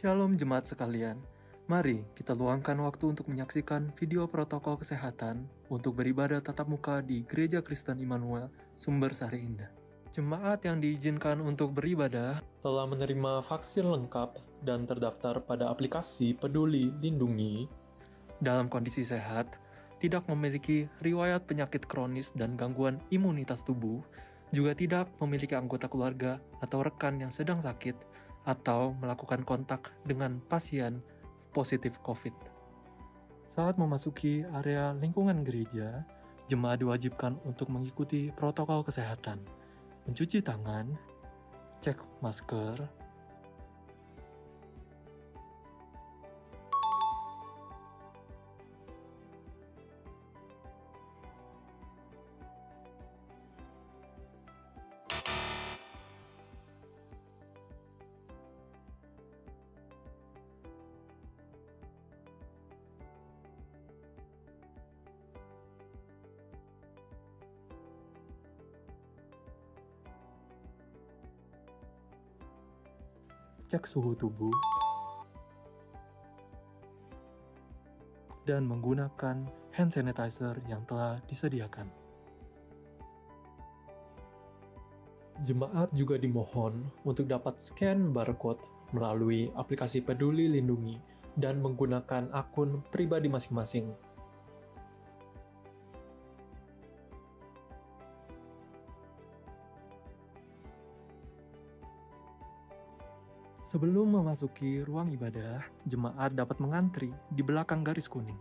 Shalom jemaat sekalian, mari kita luangkan waktu untuk menyaksikan video protokol kesehatan untuk beribadah tatap muka di Gereja Kristen Immanuel, Sumber Sari Indah. Jemaat yang diizinkan untuk beribadah telah menerima vaksin lengkap dan terdaftar pada aplikasi Peduli Lindungi. Dalam kondisi sehat, tidak memiliki riwayat penyakit kronis dan gangguan imunitas tubuh, juga tidak memiliki anggota keluarga atau rekan yang sedang sakit, atau melakukan kontak dengan pasien positif COVID. Saat memasuki area lingkungan gereja, jemaat diwajibkan untuk mengikuti protokol kesehatan, mencuci tangan, cek masker, cek suhu tubuh, dan menggunakan hand sanitizer yang telah disediakan. Jemaat juga dimohon untuk dapat scan barcode melalui aplikasi Peduli Lindungi dan menggunakan akun pribadi masing-masing. Sebelum memasuki ruang ibadah, jemaat dapat mengantri di belakang garis kuning.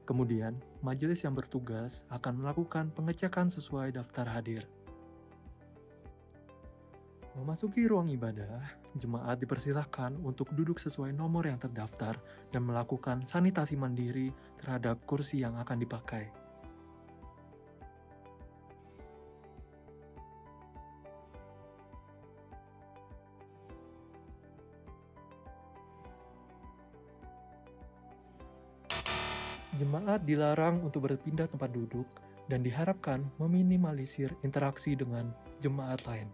Kemudian, majelis yang bertugas akan melakukan pengecekan sesuai daftar hadir. Memasuki ruang ibadah, jemaat dipersilahkan untuk duduk sesuai nomor yang terdaftar dan melakukan sanitasi mandiri terhadap kursi yang akan dipakai. Jemaat dilarang untuk berpindah tempat duduk dan diharapkan meminimalisir interaksi dengan jemaat lain.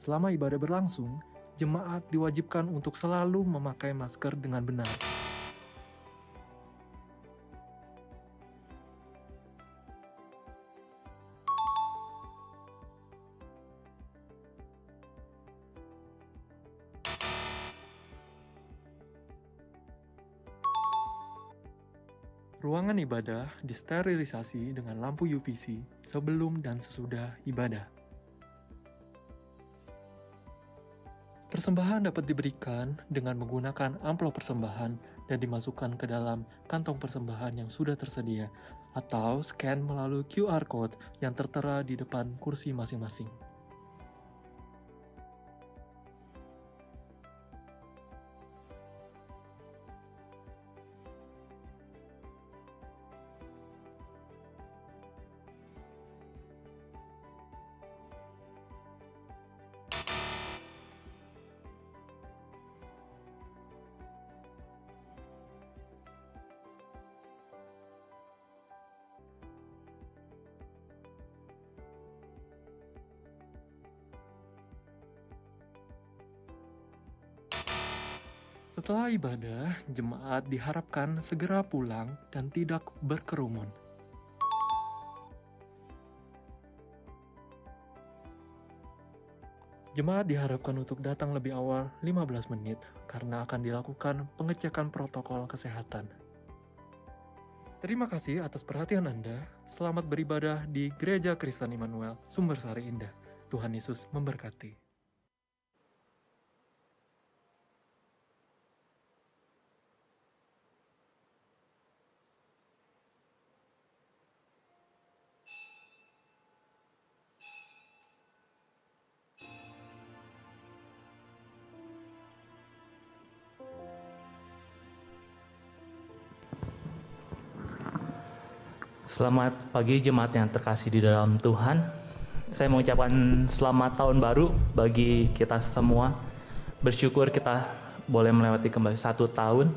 Selama ibadah berlangsung, jemaat diwajibkan untuk selalu memakai masker dengan benar. Ruangan ibadah disterilisasi dengan lampu UVC sebelum dan sesudah ibadah. Persembahan dapat diberikan dengan menggunakan amplop persembahan dan dimasukkan ke dalam kantong persembahan yang sudah tersedia, atau scan melalui QR Code yang tertera di depan kursi masing-masing. Setelah ibadah, jemaat diharapkan segera pulang dan tidak berkerumun. Jemaat diharapkan untuk datang lebih awal 15 menit karena akan dilakukan pengecekan protokol kesehatan. Terima kasih atas perhatian Anda. Selamat beribadah di Gereja Kristen Immanuel, Sumber Sari Indah. Tuhan Yesus memberkati. Selamat pagi jemaat yang terkasih di dalam Tuhan. Saya mengucapkan selamat tahun baru bagi kita semua. Bersyukur kita boleh melewati kembali 1 tahun.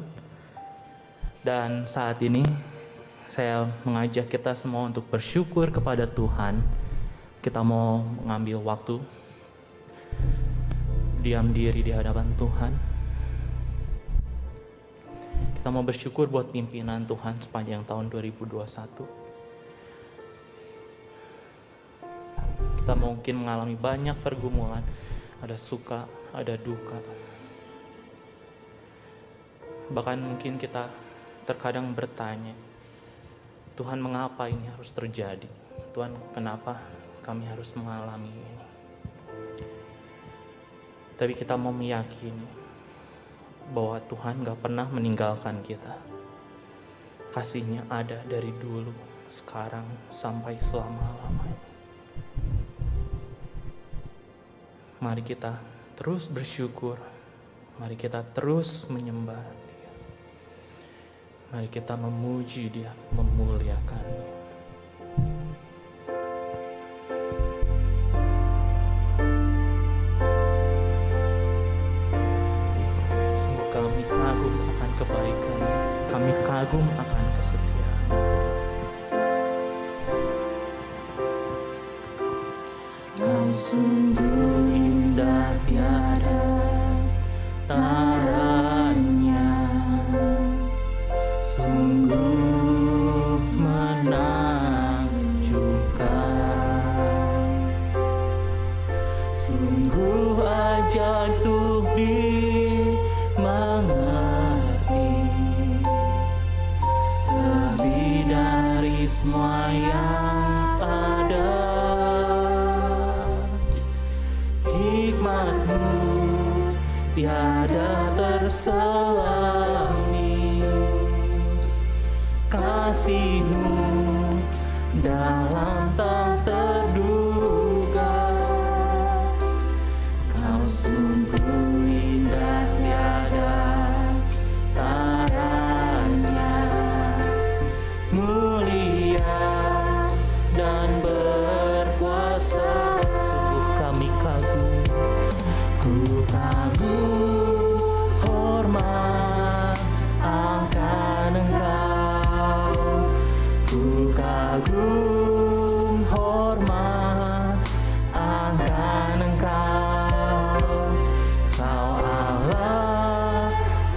Dan saat ini saya mengajak kita semua untuk bersyukur kepada Tuhan. Kita mau mengambil waktu berdiam diri di hadapan Tuhan. Kita mau bersyukur buat pimpinan Tuhan sepanjang tahun 2021. Kita mungkin mengalami banyak pergumulan, ada suka, ada duka. Bahkan mungkin kita terkadang bertanya, Tuhan, mengapa ini harus terjadi? Tuhan, kenapa kami harus mengalami ini? Tapi kita mau meyakini bahwa Tuhan gak pernah meninggalkan kita. Kasih-Nya ada dari dulu, sekarang, sampai selama-lamanya. Mari kita terus bersyukur. Mari kita terus menyembah Dia. Mari kita memuji Dia, memuliakan-Nya. Sungguh kami kagum akan kebaikan, kami kagum akan kesetiaan. Kau sungguh indah tiada taranya, sungguh menakjubkan, sungguh ajar untuk dimengerti, lebih dari semua yang ada. Hikmat-Mu tiada terselami, kasih-Mu dalam tak terduga. Kau sungguh indah tiada taranya, mulia dan berkuasa. Sungguh kami kagum, ku kagum, hormat akan Engkau. Ku kagum, hormat akan Engkau. Kau Allah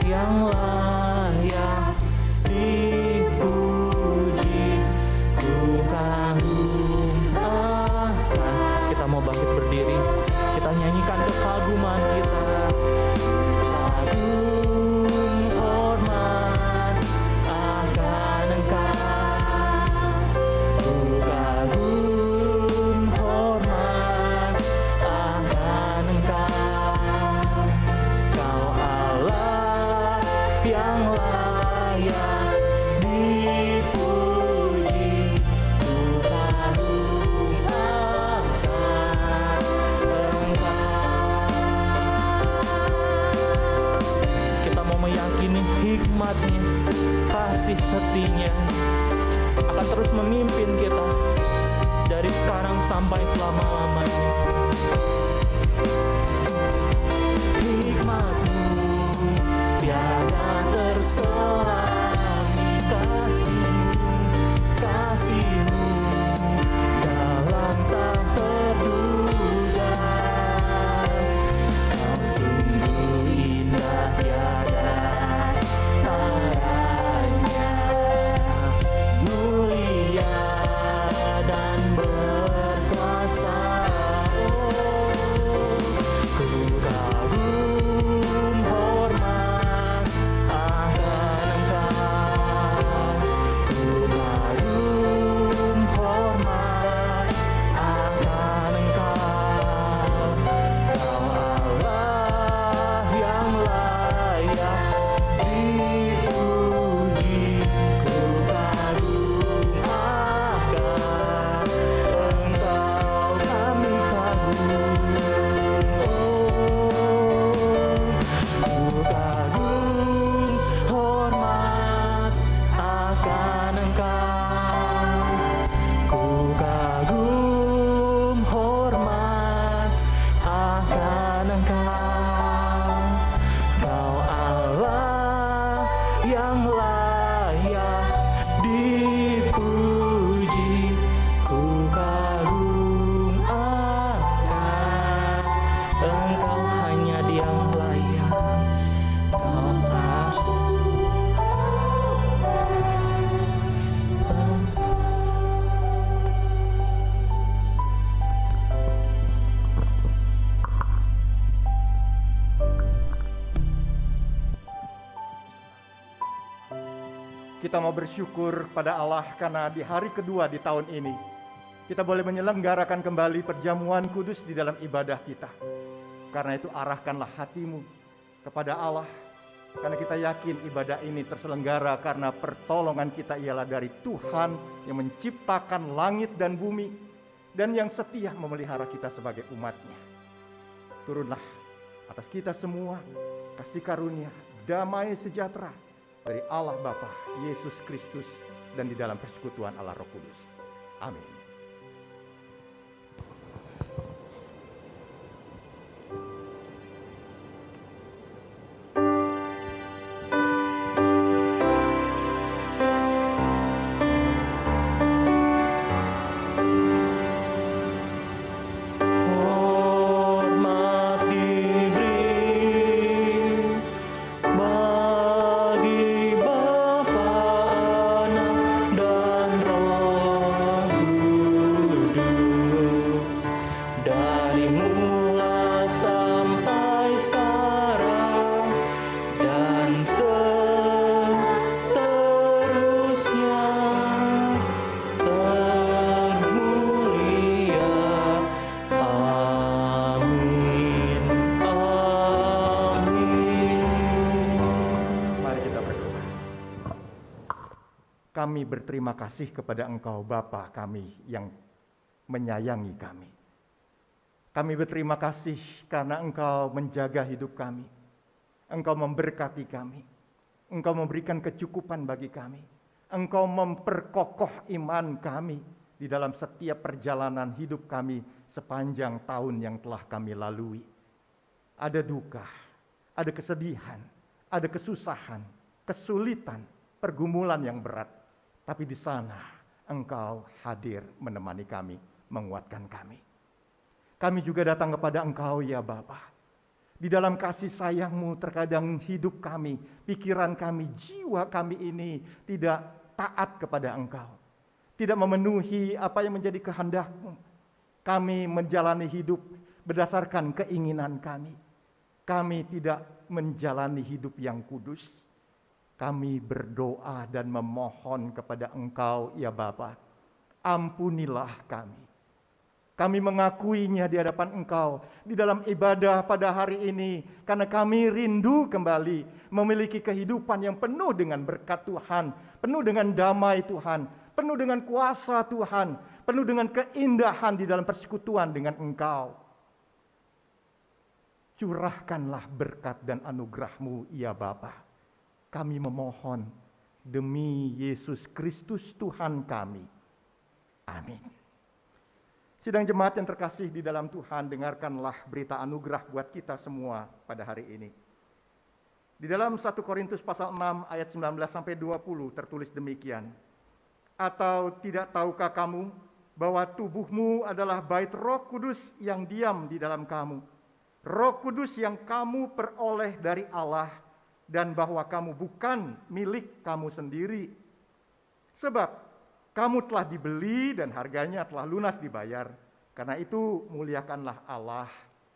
yang layak dipuji. Ku kagum akan. Kita mau bangkit berdiri, kita nyanyikan kekaguman kita. Kagum, hormat akan Engkau. Ku kagum, hormat akan Engkau. Kau Allah yang layak dipuji. Ku kagum akan Engkau. Kita mau meyakini hikmat-Nya, kasih setia-Nya akan terus memimpin kita dari sekarang sampai selama-lamanya. Hikmat-Mu tiada terselami, kasih-Mu dalam tak terduga. Kau sungguh indah tiada taranya, mulia dan berkuasa. Ku kagum, hormat akan Engkau. Kita mau bersyukur pada Allah karena di hari kedua di tahun ini, kita boleh menyelenggarakan kembali perjamuan kudus di dalam ibadah kita. Karena itu arahkanlah hatimu kepada Allah, karena kita yakin ibadah ini terselenggara karena pertolongan kita ialah dari Tuhan yang menciptakan langit dan bumi dan yang setia memelihara kita sebagai umatnya. Turunlah atas kita semua kasih karunia, damai sejahtera dari Allah Bapa, Yesus Kristus, dan di dalam persekutuan Allah Roh Kudus. Amin. Kami berterima kasih kepada Engkau Bapa kami yang menyayangi kami. Kami berterima kasih karena Engkau menjaga hidup kami. Engkau memberkati kami. Engkau memberikan kecukupan bagi kami. Engkau memperkokoh iman kami di dalam setiap perjalanan hidup kami sepanjang tahun yang telah kami lalui. Ada duka, ada kesedihan, ada kesusahan, kesulitan, pergumulan yang berat. Tapi di sana Engkau hadir menemani kami, menguatkan kami. Kami juga datang kepada Engkau ya Bapa. Di dalam kasih sayang-Mu terkadang hidup kami, pikiran kami, jiwa kami ini tidak taat kepada Engkau. Tidak memenuhi apa yang menjadi kehendak-Mu. Kami menjalani hidup berdasarkan keinginan kami. Kami tidak menjalani hidup yang kudus. Kami berdoa dan memohon kepada Engkau ya Bapa, ampunilah kami. Kami mengakuinya di hadapan Engkau di dalam ibadah pada hari ini, karena kami rindu kembali memiliki kehidupan yang penuh dengan berkat Tuhan, penuh dengan damai Tuhan, penuh dengan kuasa Tuhan, penuh dengan keindahan di dalam persekutuan dengan Engkau. Curahkanlah berkat dan anugerah-Mu ya Bapa. Kami memohon demi Yesus Kristus Tuhan kami. Amin. Sidang jemaat yang terkasih di dalam Tuhan, dengarkanlah berita anugerah buat kita semua pada hari ini. Di dalam 1 Korintus pasal 6 ayat 19 sampai 20 tertulis demikian. Atau tidak tahukah kamu bahwa tubuhmu adalah bait Roh Kudus yang diam di dalam kamu? Roh Kudus yang kamu peroleh dari Allah, dan bahwa kamu bukan milik kamu sendiri. Sebab kamu telah dibeli dan harganya telah lunas dibayar. Karena itu muliakanlah Allah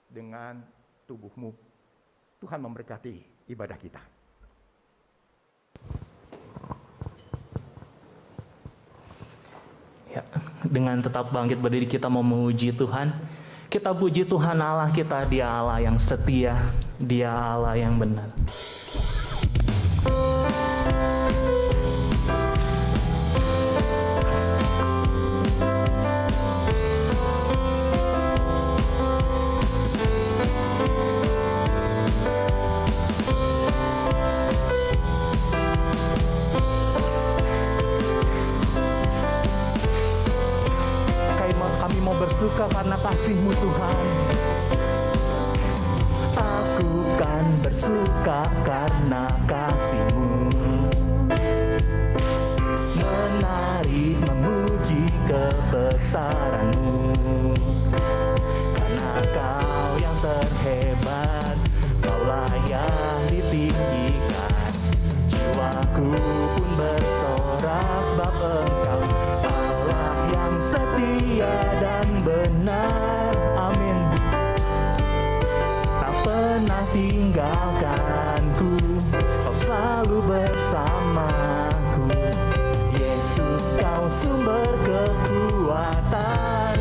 dengan tubuhmu. Tuhan memberkati ibadah kita. Ya, dengan tetap bangkit berdiri kita mau memuji Tuhan. Kita puji Tuhan Allah kita, Dia Allah yang setia, Dia Allah yang benar. Kami mau bersuka karena kasih-Mu Tuhan. Aku kan bersuka karena kasih-Mu, menari memuji kebesaran-Mu. Karena Kau yang terhebat, Kaulah yang ditinggikan. Jiwaku pun bersorak sebab Engkau Allah yang setia dan benar. Amin. Tak pernah tinggalkanku, Kau selalu bersamaku. sumber kekuatan.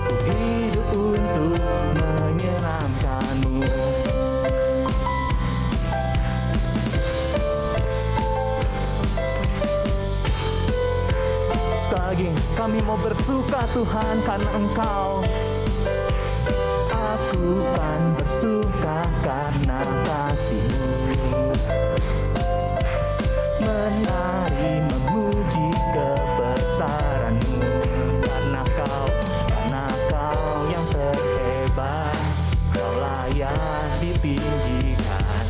Ku hidup untuk menyenangkan-Mu. Sekali lagi, kami mau bersuka Tuhan karena Engkau. Aku kan bersuka karena kasih-Mu, menari memuji kebesaran-Mu. Karena Kau yang terhebat, Kau layak ditinggikan.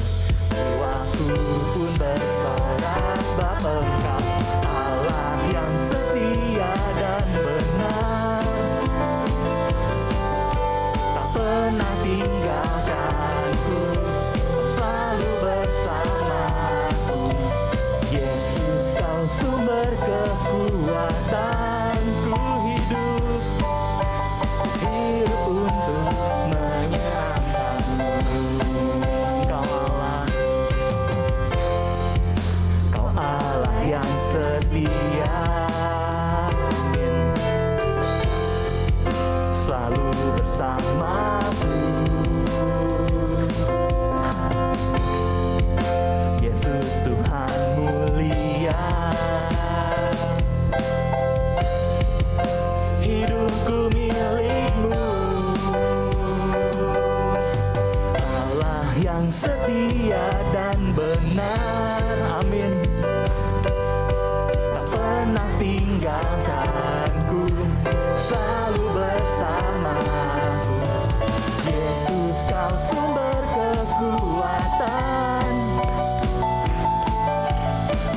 Jiwaku pun bersorak sebab Engkau Allah yang setia dan benar, tak pernah tinggalkanku, selalu bersamaku. Yesus, Kau sumber kekuatanku. Hidup untuk menyenangkan-Mu. Kau Allah yang setia, amin, selalu bersamaku. Yesus Tuhan mulia, hidupku milik-Mu. Allah yang setia dan benar, amin, tak pernah tinggalkanku, selalu bersamaku. Yesus, Kau sumber kekuatan.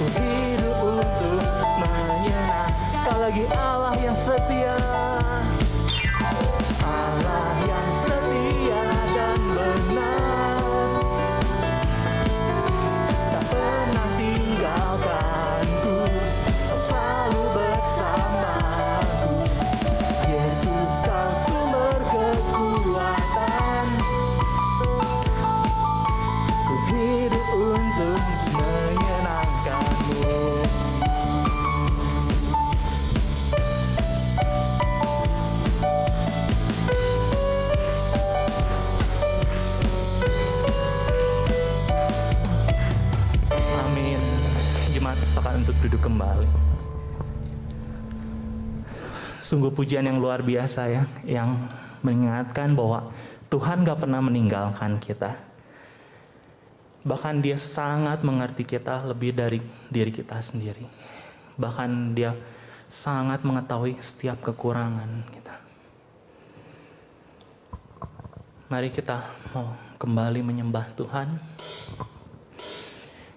Ku hidup untuk menyenangkan. Sekali lagi, Allah yang setia, Allah yang setia dan benar, tak pernah tinggalkanku, selalu bersamaku. Yesus, Kau sumber kekuatan. Ku hidup untuk menyenangkan-Mu. Amin. Jemaat, silakan untuk duduk kembali. Sungguh pujian yang luar biasa ya, yang mengingatkan bahwa Tuhan gak pernah meninggalkan kita. Bahkan Dia sangat mengerti kita lebih dari diri kita sendiri. Bahkan Dia sangat mengetahui setiap kekurangan kita. Mari kita mau kembali menyembah Tuhan.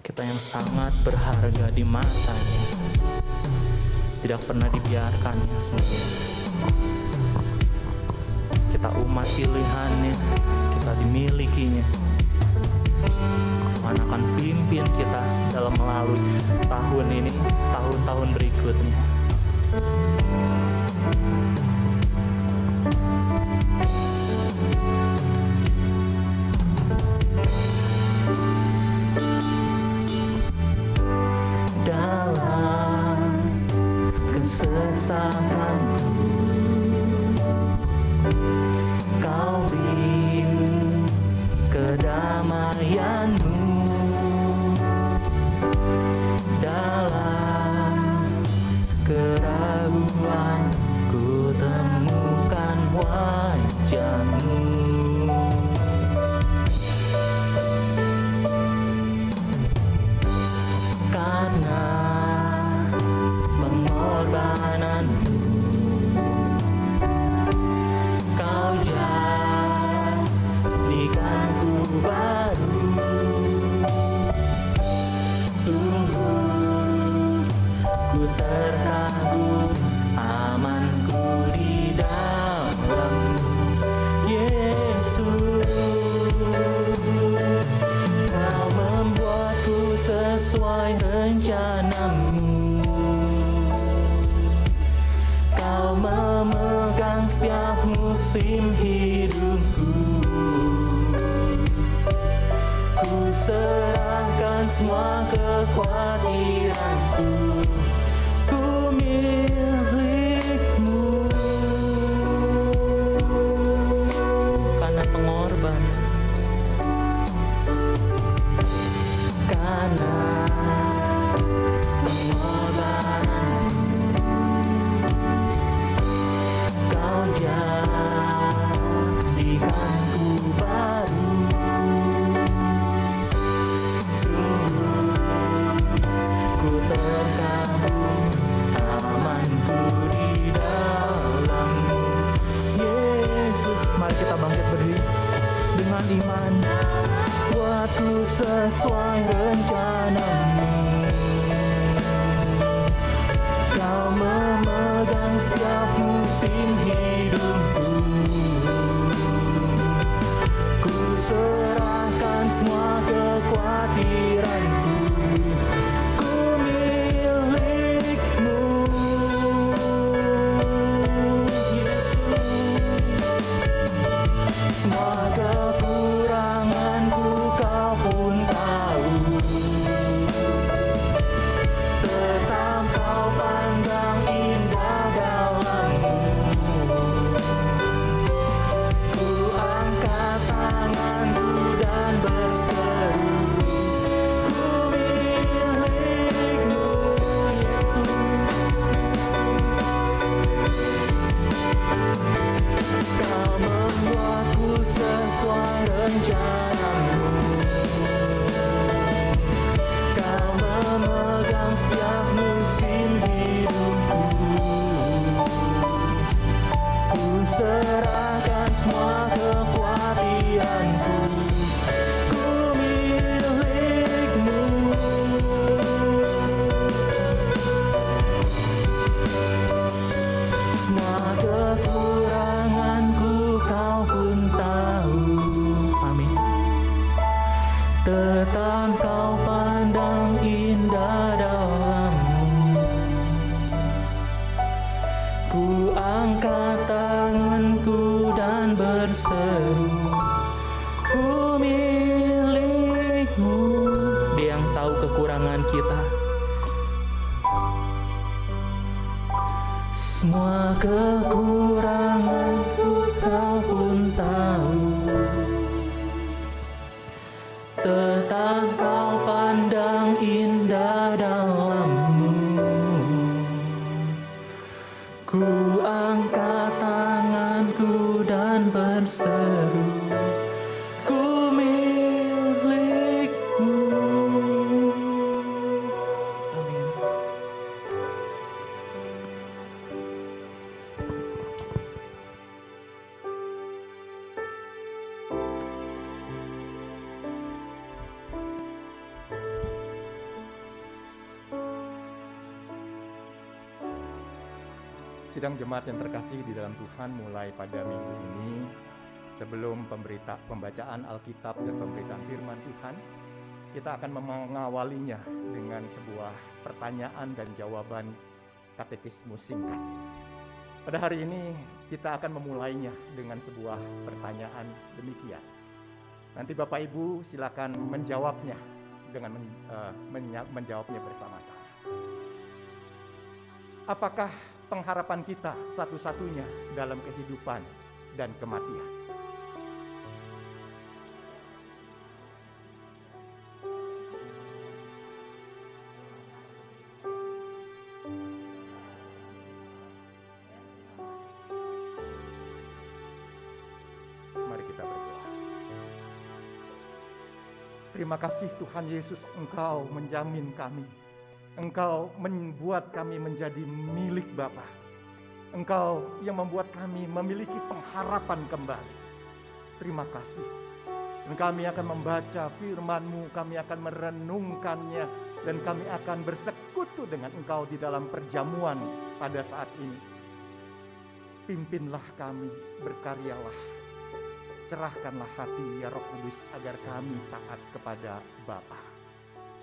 Kita yang sangat berharga di matanya, tidak pernah dibiarkannya sendiri. Kita umat pilihannya, kita dimilikinya. Tuhan akan pimpin kita dalam melalui tahun ini, tahun-tahun berikutnya. Dalam kesesakanku, Kau beri kedamaian-Mu. Dalam keraguan ku temukan wajah-Mu. Karena pengorbanan-Mu, Kau jadikanku baru. Sungguh ku terkagum, amanku di dalam-Mu. Yesus, Kau membuatku sesuai rencana-Mu. Kau memegang setiap musim hidupku. Ku serahkan semua kekhawatiranku, ku milikmu. Karena pengorbanan, karena pengorbanan, kau jadikanku baru. Ku terkabung, amanku di dalam-Mu, Yesus. Mari kita bangkit berdiri dengan iman. Buatku sesuai rencana-Mu, Kau memegang setiap musim hidupku. Ku serahkan semua kekhawatiranku, ku milikmu, Yesus. Semua kekuranganku Kau pun tahu, tetap Kau pandang indah dalam-Mu. Ku angkat tanganku dan berseru, ku milikmu, Yesus. Kau membuatku sesuai rencana-Mu, Kau memegang setiap musim hidupku. Ku serahkan semua kekhawatiranku, ku milikmu. Semua kekuranganku Kau pun tahu. Amin. Tetap Kau pandang indah dalam-Mu. Ku angkat tanganku dan berseru, ku milikmu. Dia yang tahu kekurangan kita. Semua kekuranganku Kau pun tahu, tetap Kau pandang indah dalam-Mu. Ku angkat tanganku dan berseru, ku milikmu. Amin. Sidang jemaat yang terkasih di dalam Tuhan, mulai pada minggu ini, sebelum pembacaan Alkitab dan pemberitaan firman Tuhan, kita akan mengawalinya dengan sebuah pertanyaan dan jawaban katekismus singkat. Pada hari ini kita akan memulainya dengan sebuah pertanyaan demikian. Nanti Bapak Ibu silakan menjawabnya dengan menjawabnya bersama-sama. Apakah pengharapan kita satu-satunya dalam kehidupan dan kematian? Mari kita berdoa. Terima kasih Tuhan Yesus, Engkau menjamin kami. Engkau membuat kami menjadi milik Bapa. Engkau yang membuat kami memiliki pengharapan kembali. Terima kasih. Dan kami akan membaca firman-Mu, kami akan merenungkannya, dan kami akan bersekutu dengan Engkau di dalam perjamuan pada saat ini. Pimpinlah kami, berkaryalah. Cerahkanlah hati ya Roh Kudus agar kami taat kepada Bapa.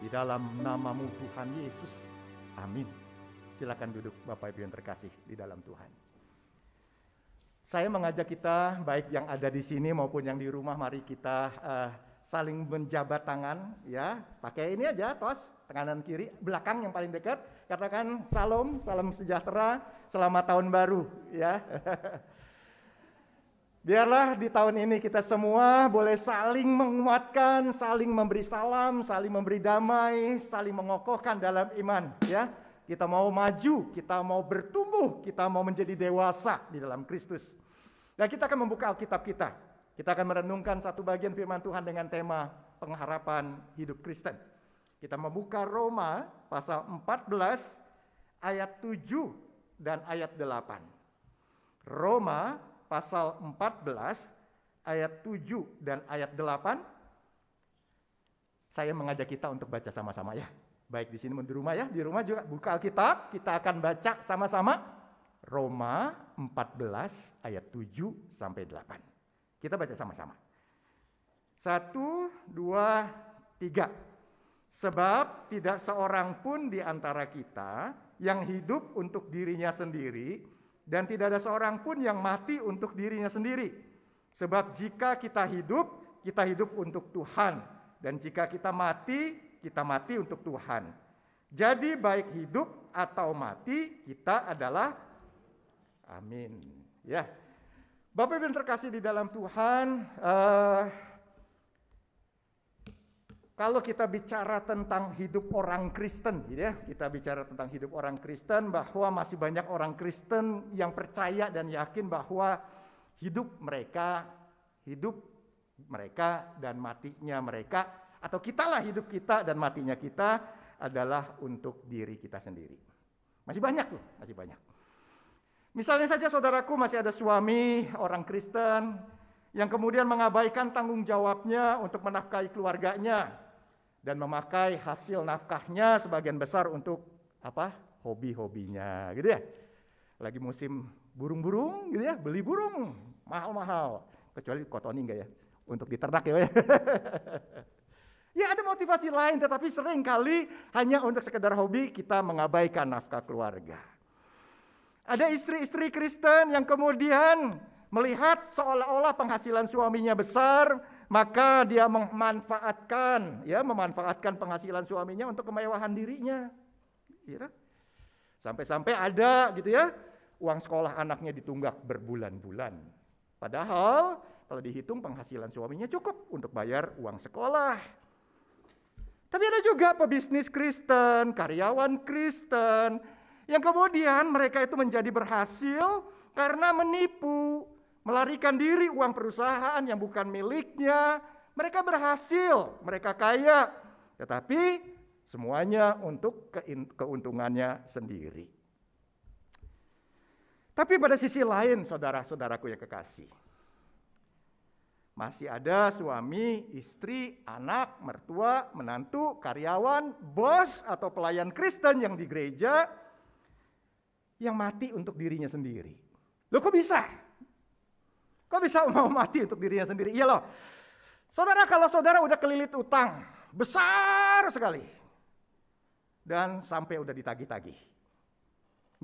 Di dalam nama-Mu Tuhan Yesus, amin. Silakan duduk Bapak Ibu yang terkasih di dalam Tuhan. Saya mengajak kita, baik yang ada di sini maupun yang di rumah, mari kita saling menjabat tangan, ya. Pakai ini aja, tos, kanan kiri, belakang yang paling dekat. Katakan salam, salam sejahtera, selamat tahun baru, ya. Biarlah di tahun ini kita semua boleh saling menguatkan, saling memberi salam, saling memberi damai, saling mengokohkan dalam iman, ya. Kita mau maju, kita mau bertumbuh, kita mau menjadi dewasa di dalam Kristus. Dan kita akan membuka Alkitab kita. Kita akan merenungkan satu bagian firman Tuhan dengan tema pengharapan hidup Kristen. Kita membuka Roma pasal 14 ayat 7 dan ayat 8. Roma pasal 14 ayat 7 dan ayat 8. Saya mengajak kita untuk baca sama-sama ya. Baik di sini di rumah ya, di rumah juga buka Alkitab, kita akan baca sama-sama Roma 14 ayat 7 sampai 8. Kita baca sama-sama. 1, 2, 3. Sebab tidak seorang pun di antara kita yang hidup untuk dirinya sendiri, dan tidak ada seorang pun yang mati untuk dirinya sendiri. Sebab jika kita hidup untuk Tuhan. Dan jika kita mati untuk Tuhan. Jadi baik hidup atau mati, kita adalah, amin. Ya. Bapak Ibu yang terkasih di dalam Tuhan, kalau kita bicara tentang hidup orang Kristen, gitu ya, kita bicara tentang hidup orang Kristen, bahwa masih banyak orang Kristen yang percaya dan yakin bahwa hidup mereka dan matinya mereka, atau kitalah hidup kita dan matinya kita adalah untuk diri kita sendiri. Masih banyak loh, masih banyak. Misalnya saja saudaraku masih ada suami orang Kristen yang kemudian mengabaikan tanggung jawabnya untuk menafkahi keluarganya dan memakai hasil nafkahnya sebagian besar untuk apa? Hobi-hobinya, gitu ya. Lagi musim burung-burung, gitu ya, beli burung mahal-mahal. Kecuali kotoni enggak ya? Untuk diternak ya. Ya ada motivasi lain, tetapi sering kali hanya untuk sekedar hobi kita mengabaikan nafkah keluarga. Ada istri-istri Kristen yang kemudian melihat seolah-olah penghasilan suaminya besar, maka dia memanfaatkan penghasilan suaminya untuk kemewahan dirinya. Ya. Sampai-sampai ada gitu ya, uang sekolah anaknya ditunggak berbulan-bulan. Padahal kalau dihitung penghasilan suaminya cukup untuk bayar uang sekolah. Tapi ada juga pebisnis Kristen, karyawan Kristen, yang kemudian mereka itu menjadi berhasil karena menipu, melarikan diri uang perusahaan yang bukan miliknya. Mereka berhasil, mereka kaya, tetapi semuanya untuk keuntungannya sendiri. Tapi pada sisi lain, saudara-saudaraku yang kekasih, masih ada suami, istri, anak, mertua, menantu, karyawan, bos, atau pelayan Kristen yang di gereja yang mati untuk dirinya sendiri. Loh kok bisa? Kok bisa mau mati untuk dirinya sendiri? Iya loh. Saudara, kalau saudara udah kelilit utang besar sekali dan sampai udah ditagih-tagih,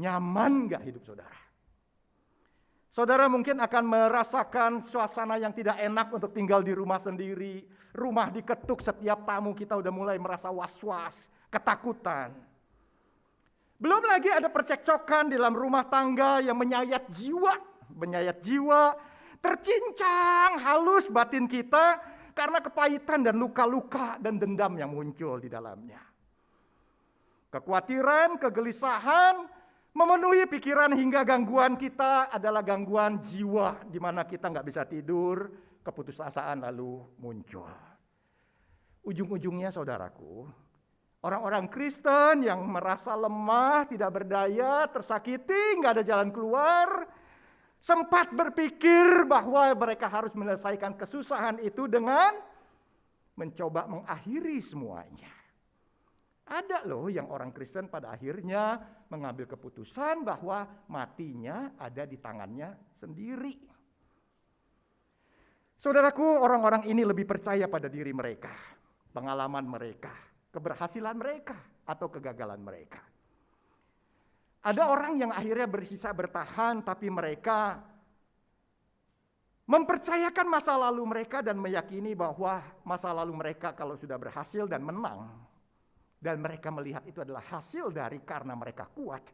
nyaman gak hidup saudara? Saudara mungkin akan merasakan suasana yang tidak enak untuk tinggal di rumah sendiri. Rumah diketuk setiap tamu, kita udah mulai merasa was-was, ketakutan. Belum lagi ada percekcokan dalam rumah tangga yang menyayat jiwa, tercincang halus batin kita karena kepahitan dan luka-luka dan dendam yang muncul di dalamnya. Kekhawatiran, kegelisahan memenuhi pikiran hingga gangguan kita adalah gangguan jiwa di mana kita nggak bisa tidur, keputusasaan lalu muncul. Ujung-ujungnya saudaraku, orang-orang Kristen yang merasa lemah, tidak berdaya, tersakiti, nggak ada jalan keluar, sempat berpikir bahwa mereka harus menyelesaikan kesusahan itu dengan mencoba mengakhiri semuanya. Ada loh yang orang Kristen pada akhirnya mengambil keputusan bahwa matinya ada di tangannya sendiri. Saudaraku, orang-orang ini lebih percaya pada diri mereka, pengalaman mereka, keberhasilan mereka, atau kegagalan mereka. Ada orang yang akhirnya bersisa bertahan, tapi mereka mempercayakan masa lalu mereka dan meyakini bahwa masa lalu mereka kalau sudah berhasil dan menang, dan mereka melihat itu adalah hasil dari karena mereka kuat,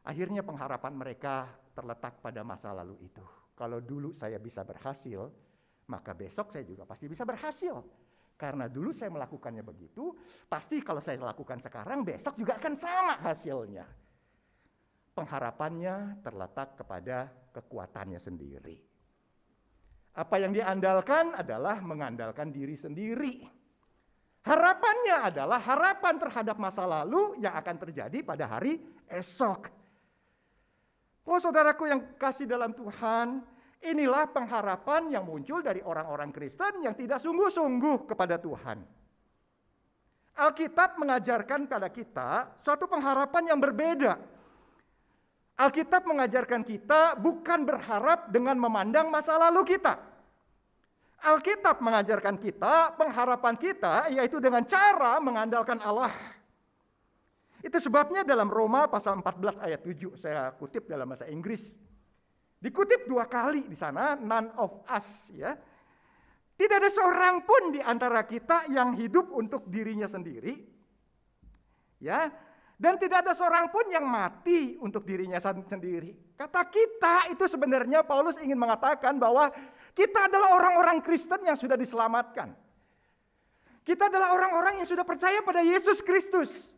akhirnya pengharapan mereka terletak pada masa lalu itu. Kalau dulu saya bisa berhasil, maka besok saya juga pasti bisa berhasil. Karena dulu saya melakukannya begitu, pasti kalau saya lakukan sekarang, besok juga akan sama hasilnya. Pengharapannya terletak kepada kekuatannya sendiri. Apa yang diandalkan adalah mengandalkan diri sendiri. Harapannya adalah harapan terhadap masa lalu yang akan terjadi pada hari esok. Oh saudaraku yang kasih dalam Tuhan, inilah pengharapan yang muncul dari orang-orang Kristen yang tidak sungguh-sungguh kepada Tuhan. Alkitab mengajarkan pada kita suatu pengharapan yang berbeda. Alkitab mengajarkan kita bukan berharap dengan memandang masa lalu kita. Alkitab mengajarkan kita, pengharapan kita yaitu dengan cara mengandalkan Allah. Itu sebabnya dalam Roma pasal 14 ayat 7, saya kutip dalam bahasa Inggris. Dikutip 2 kali di sana, none of us, ya. Tidak ada seorang pun di antara kita yang hidup untuk dirinya sendiri. Ya. Dan tidak ada seorang pun yang mati untuk dirinya sendiri. Kata kita itu sebenarnya Paulus ingin mengatakan bahwa kita adalah orang-orang Kristen yang sudah diselamatkan. Kita adalah orang-orang yang sudah percaya pada Yesus Kristus.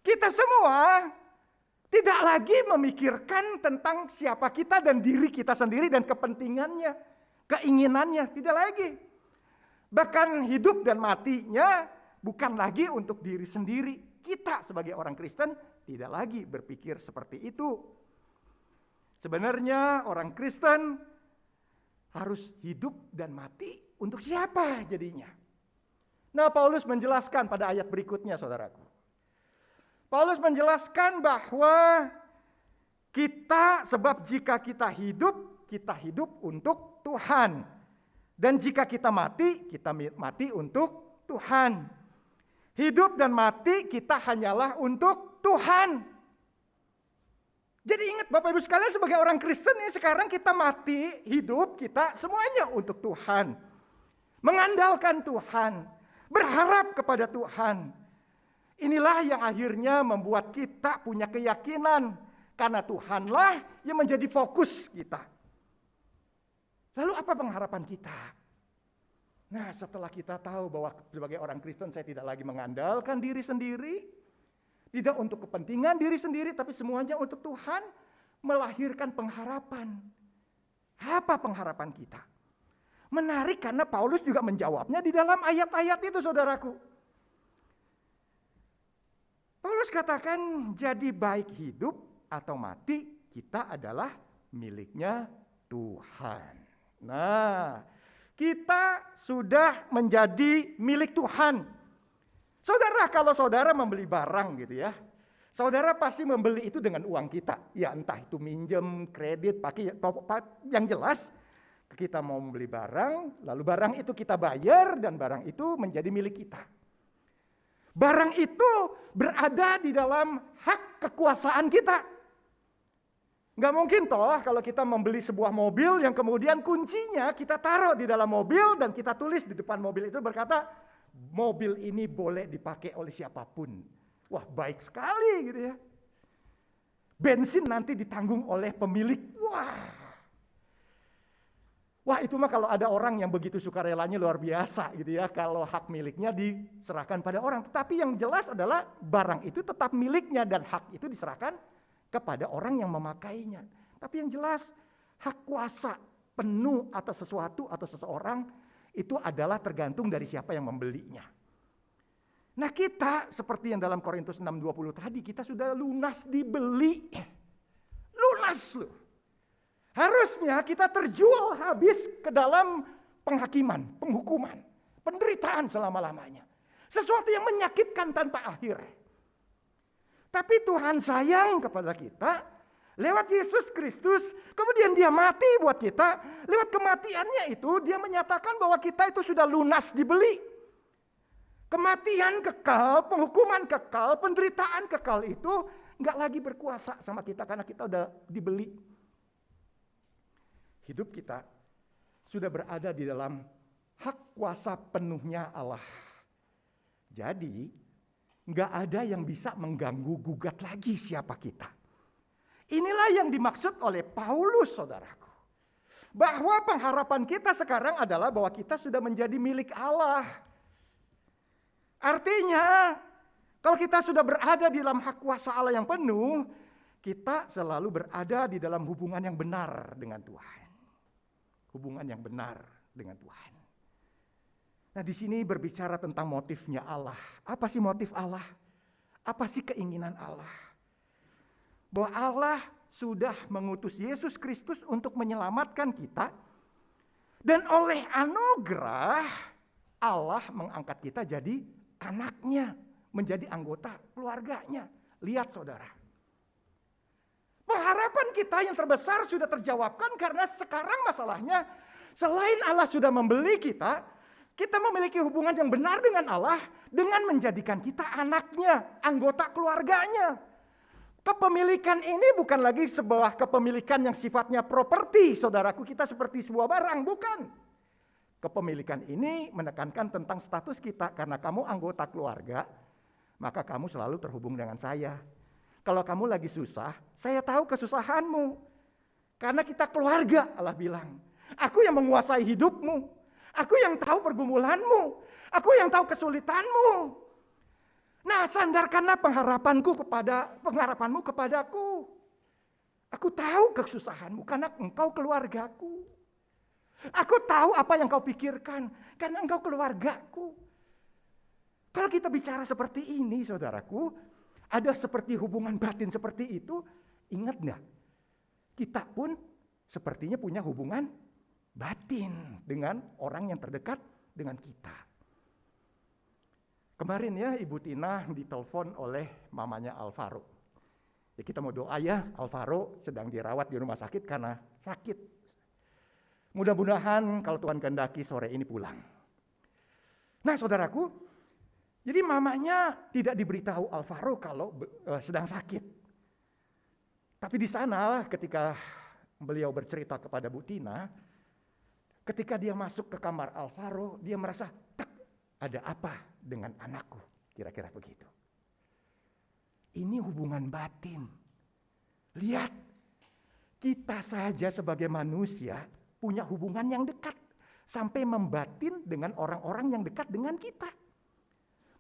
Kita semua tidak lagi memikirkan tentang siapa kita dan diri kita sendiri dan kepentingannya, keinginannya, tidak lagi. Bahkan hidup dan matinya bukan lagi untuk diri sendiri. Kita sebagai orang Kristen tidak lagi berpikir seperti itu. Sebenarnya orang Kristen harus hidup dan mati untuk siapa jadinya? Nah, Paulus menjelaskan pada ayat berikutnya, saudaraku. Paulus menjelaskan bahwa kita, sebab jika kita hidup untuk Tuhan. Dan jika kita mati untuk Tuhan. Hidup dan mati kita hanyalah untuk Tuhan. Jadi ingat Bapak Ibu sekalian, sebagai orang Kristen ini sekarang kita mati, hidup kita semuanya untuk Tuhan. Mengandalkan Tuhan, berharap kepada Tuhan. Inilah yang akhirnya membuat kita punya keyakinan karena Tuhanlah yang menjadi fokus kita. Lalu apa pengharapan kita? Nah, setelah kita tahu bahwa sebagai orang Kristen saya tidak lagi mengandalkan diri sendiri, tidak untuk kepentingan diri sendiri, tapi semuanya untuk Tuhan, melahirkan pengharapan. Apa pengharapan kita? Menarik karena Paulus juga menjawabnya di dalam ayat-ayat itu, saudaraku. Paulus katakan, jadi baik hidup atau mati, kita adalah miliknya Tuhan. Nah, kita sudah menjadi milik Tuhan. Saudara, kalau saudara membeli barang gitu ya, saudara pasti membeli itu dengan uang kita. Ya entah itu minjem, kredit, pakai, yang jelas kita mau membeli barang, lalu barang itu kita bayar dan barang itu menjadi milik kita. Barang itu berada di dalam hak kekuasaan kita. Nggak mungkin toh kalau kita membeli sebuah mobil yang kemudian kuncinya kita taruh di dalam mobil dan kita tulis di depan mobil itu berkata, mobil ini boleh dipakai oleh siapapun. Wah, baik sekali gitu ya. Bensin nanti ditanggung oleh pemilik. Wah, itu mah kalau ada orang yang begitu sukarelanya luar biasa gitu ya, kalau hak miliknya diserahkan pada orang. Tetapi yang jelas adalah barang itu tetap miliknya dan hak itu diserahkan kepada orang yang memakainya. Tapi yang jelas hak kuasa penuh atas sesuatu atau seseorang itu adalah tergantung dari siapa yang membelinya. Nah, kita seperti yang dalam Korintus 6:20 tadi, kita sudah lunas dibeli. Lunas loh. Harusnya kita terjual habis ke dalam penghakiman, penghukuman, penderitaan selama-lamanya. Sesuatu yang menyakitkan tanpa akhir. Tapi Tuhan sayang kepada kita lewat Yesus Kristus, kemudian dia mati buat kita. Lewat kematiannya itu dia menyatakan bahwa kita itu sudah lunas dibeli. Kematian kekal, penghukuman kekal, penderitaan kekal itu nggak lagi berkuasa sama kita karena kita udah dibeli. Hidup kita sudah berada di dalam hak kuasa penuhnya Allah. Jadi, nggak ada yang bisa mengganggu gugat lagi siapa kita. Inilah yang dimaksud oleh Paulus, saudaraku. Bahwa pengharapan kita sekarang adalah bahwa kita sudah menjadi milik Allah. Artinya, kalau kita sudah berada di dalam hak kuasa Allah yang penuh, kita selalu berada di dalam hubungan yang benar dengan Tuhan. Hubungan yang benar dengan Tuhan. Nah, di sini berbicara tentang motifnya Allah. Apa sih motif Allah? Apa sih keinginan Allah? Bahwa Allah sudah mengutus Yesus Kristus untuk menyelamatkan kita. Dan oleh anugerah, Allah mengangkat kita jadi anaknya. Menjadi anggota keluarganya. Lihat saudara. Pengharapan kita yang terbesar sudah terjawabkan karena sekarang masalahnya selain Allah sudah membeli kita memiliki hubungan yang benar dengan Allah dengan menjadikan kita anaknya, anggota keluarganya. Kepemilikan ini bukan lagi sebuah kepemilikan yang sifatnya properti, saudaraku, kita seperti sebuah barang, bukan. Kepemilikan ini menekankan tentang status kita karena kamu anggota keluarga, maka kamu selalu terhubung dengan saya. Kalau kamu lagi susah, saya tahu kesusahanmu. Karena kita keluarga, Allah bilang. Aku yang menguasai hidupmu. Aku yang tahu pergumulanmu. Aku yang tahu kesulitanmu. Nah, sandarkanlah pengharapanmu kepadaku. Aku tahu kesusahanmu karena engkau keluargaku. Aku tahu apa yang kau pikirkan karena engkau keluargaku. Kalau kita bicara seperti ini, saudaraku, ada seperti hubungan batin seperti itu, ingat enggak? Kita pun sepertinya punya hubungan batin dengan orang yang terdekat dengan kita. Kemarin ya Ibu Tina ditelepon oleh mamanya Alvaro. Ya kita mau doa ya, Alvaro sedang dirawat di rumah sakit karena sakit. Mudah-mudahan kalau Tuhan kehendaki sore ini pulang. Nah saudaraku, jadi mamanya tidak diberitahu Alvaro kalau sedang sakit. Tapi di sana ketika beliau bercerita kepada Bu Tina, ketika dia masuk ke kamar Alvaro, dia merasa, ada apa dengan anakku? Kira-kira begitu. Ini hubungan batin. Lihat, kita saja sebagai manusia punya hubungan yang dekat. Sampai membatin dengan orang-orang yang dekat dengan kita.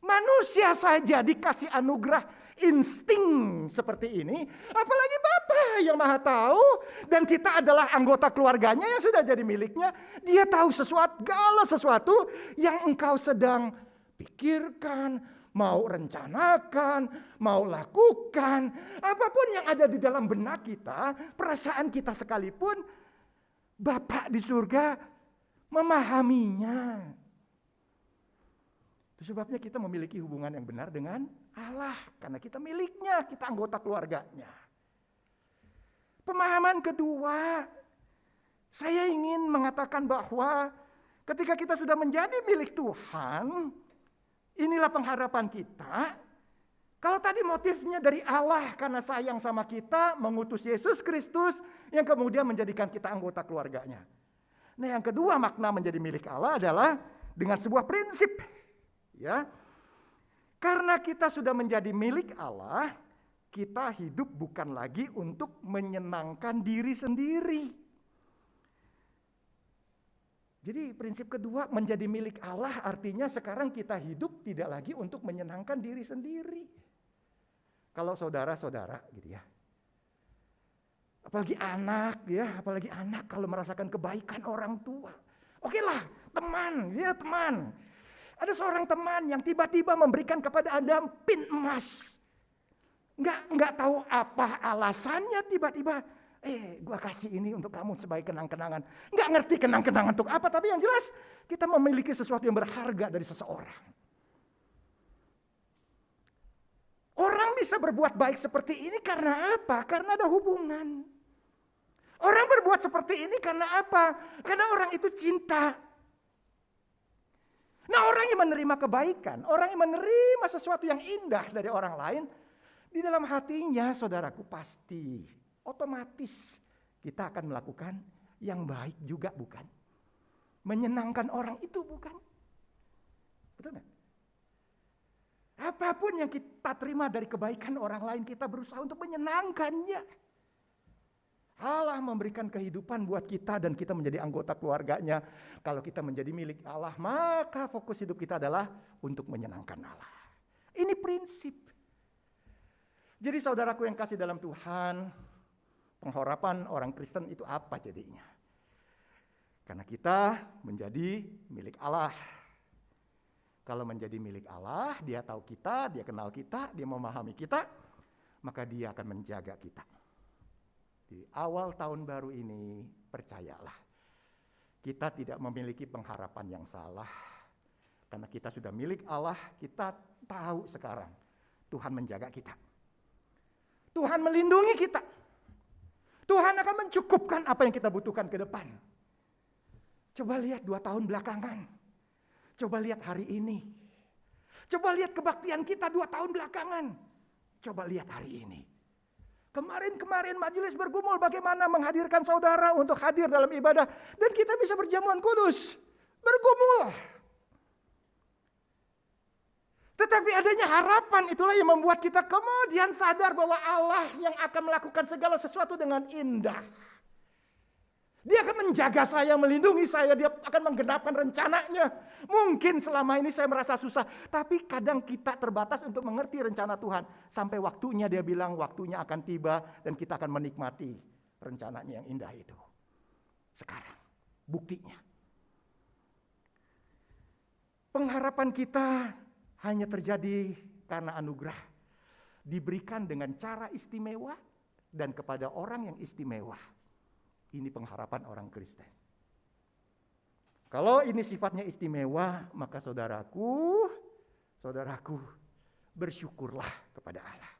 Manusia saja dikasih anugerah insting seperti ini. Apalagi Bapa yang Maha Tahu. Dan kita adalah anggota keluarganya yang sudah jadi miliknya. Dia tahu segala sesuatu yang engkau sedang pikirkan, mau rencanakan, mau lakukan. Apapun yang ada di dalam benak kita, perasaan kita sekalipun, Bapa di surga memahaminya. Itu sebabnya kita memiliki hubungan yang benar dengan Allah. Karena kita miliknya, kita anggota keluarganya. Pemahaman kedua, saya ingin mengatakan bahwa ketika kita sudah menjadi milik Tuhan, inilah pengharapan kita. Kalau tadi motifnya dari Allah karena sayang sama kita, mengutus Yesus Kristus yang kemudian menjadikan kita anggota keluarganya. Nah yang kedua makna menjadi milik Allah adalah dengan sebuah prinsip. Ya, karena kita sudah menjadi milik Allah, kita hidup bukan lagi untuk menyenangkan diri sendiri. Jadi prinsip kedua menjadi milik Allah artinya sekarang kita hidup tidak lagi untuk menyenangkan diri sendiri. Kalau saudara-saudara gitu ya, apalagi anak kalau merasakan kebaikan orang tua, oke lah teman. Ada seorang teman yang tiba-tiba memberikan kepada Anda pin emas. Nggak tahu apa alasannya tiba-tiba. Gua kasih ini untuk kamu sebagai kenang-kenangan. Nggak ngerti kenang-kenangan untuk apa. Tapi yang jelas kita memiliki sesuatu yang berharga dari seseorang. Orang bisa berbuat baik seperti ini karena apa? Karena ada hubungan. Orang berbuat seperti ini karena apa? Karena orang itu cinta. Nah orang yang menerima kebaikan, orang yang menerima sesuatu yang indah dari orang lain, di dalam hatinya saudaraku pasti otomatis kita akan melakukan Yang baik juga bukan. Menyenangkan orang itu bukan. Betul nggak? Apapun yang kita terima dari kebaikan orang lain, kita berusaha untuk menyenangkannya. Allah memberikan kehidupan buat kita dan kita menjadi anggota keluarganya. Kalau kita menjadi milik Allah, maka fokus hidup kita adalah untuk menyenangkan Allah. Ini prinsip. Jadi saudaraku yang kasih dalam Tuhan, pengharapan orang Kristen itu apa jadinya? Karena kita menjadi milik Allah. Kalau menjadi milik Allah, dia tahu kita, dia kenal kita, dia memahami kita, maka dia akan menjaga kita. Di awal tahun baru ini, percayalah, kita tidak memiliki pengharapan yang salah. Karena kita sudah milik Allah, kita tahu sekarang Tuhan menjaga kita. Tuhan melindungi kita. Tuhan akan mencukupkan apa yang kita butuhkan ke depan. Coba lihat 2 tahun belakangan. Coba lihat hari ini. Coba lihat kebaktian kita 2 tahun belakangan. Coba lihat hari ini. Kemarin majelis bergumul bagaimana menghadirkan saudara untuk hadir dalam ibadah. Dan kita bisa berjamuan kudus. Bergumul. Tetapi adanya harapan itulah yang membuat kita kemudian sadar bahwa Allah yang akan melakukan segala sesuatu dengan indah. Dia akan menjaga saya, melindungi saya, dia akan menggenapkan rencananya. Mungkin selama ini saya merasa susah, tapi kadang kita terbatas untuk mengerti rencana Tuhan. Sampai waktunya dia bilang waktunya akan tiba dan kita akan menikmati rencananya yang indah itu. Sekarang, buktinya. Pengharapan kita hanya terjadi karena anugerah. Diberikan dengan cara istimewa dan kepada orang yang istimewa. Ini pengharapan orang Kristen. Kalau ini sifatnya istimewa, maka saudaraku, bersyukurlah kepada Allah.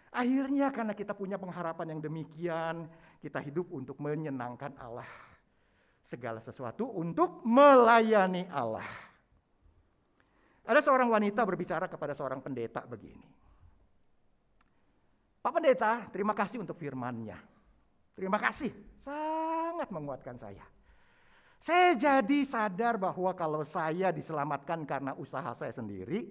Akhirnya karena kita punya pengharapan yang demikian, kita hidup untuk menyenangkan Allah. Segala sesuatu untuk melayani Allah. Ada seorang wanita berbicara kepada seorang pendeta begini. Pak Pendeta, terima kasih untuk firman-Nya. Terima kasih, sangat menguatkan saya. Saya jadi sadar bahwa kalau saya diselamatkan karena usaha saya sendiri,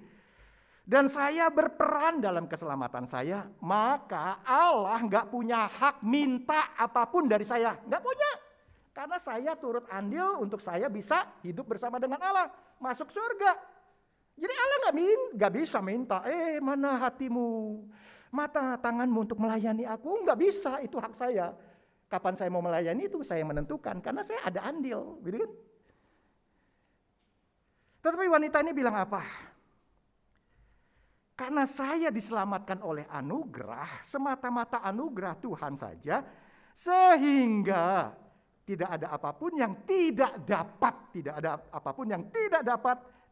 dan saya berperan dalam keselamatan saya, maka Allah nggak punya hak minta apapun dari saya. Nggak punya. Karena saya turut andil untuk saya bisa hidup bersama dengan Allah, masuk surga. Jadi Allah nggak bisa minta, mana hatimu, mata tanganmu untuk melayani aku, nggak bisa, itu hak saya. Kapan saya mau melayani itu saya menentukan karena saya ada andil, gitu kan? Tetapi wanita ini bilang apa? Karena saya diselamatkan oleh anugerah, semata-mata anugerah Tuhan saja, sehingga tidak ada apapun yang tidak dapat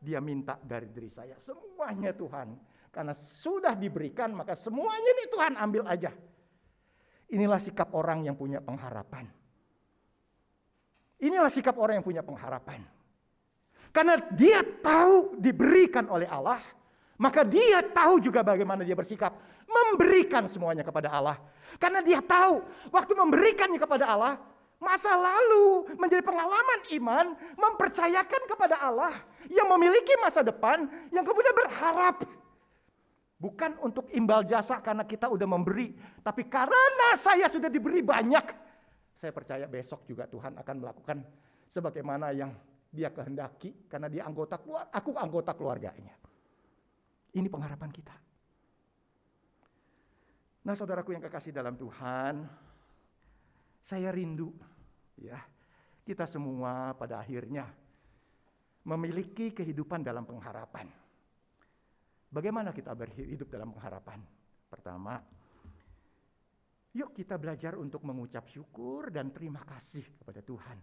dia minta dari diri saya. Semuanya Tuhan, karena sudah diberikan maka semuanya ini Tuhan ambil aja. Inilah sikap orang yang punya pengharapan. Inilah sikap orang yang punya pengharapan. Karena dia tahu diberikan oleh Allah, maka dia tahu juga bagaimana dia bersikap. Memberikan semuanya kepada Allah. Karena dia tahu waktu memberikannya kepada Allah, masa lalu menjadi pengalaman iman, mempercayakan kepada Allah yang memiliki masa depan, yang kemudian berharap. Bukan untuk imbal jasa karena kita udah memberi. Tapi karena saya sudah diberi banyak. Saya percaya besok juga Tuhan akan melakukan sebagaimana yang dia kehendaki. Karena dia aku anggota keluarganya. Ini pengharapan kita. Nah saudaraku yang kekasih dalam Tuhan. Saya rindu ya kita semua pada akhirnya memiliki kehidupan dalam pengharapan. Bagaimana kita berhidup dalam pengharapan? Pertama, yuk kita belajar untuk mengucap syukur dan terima kasih kepada Tuhan.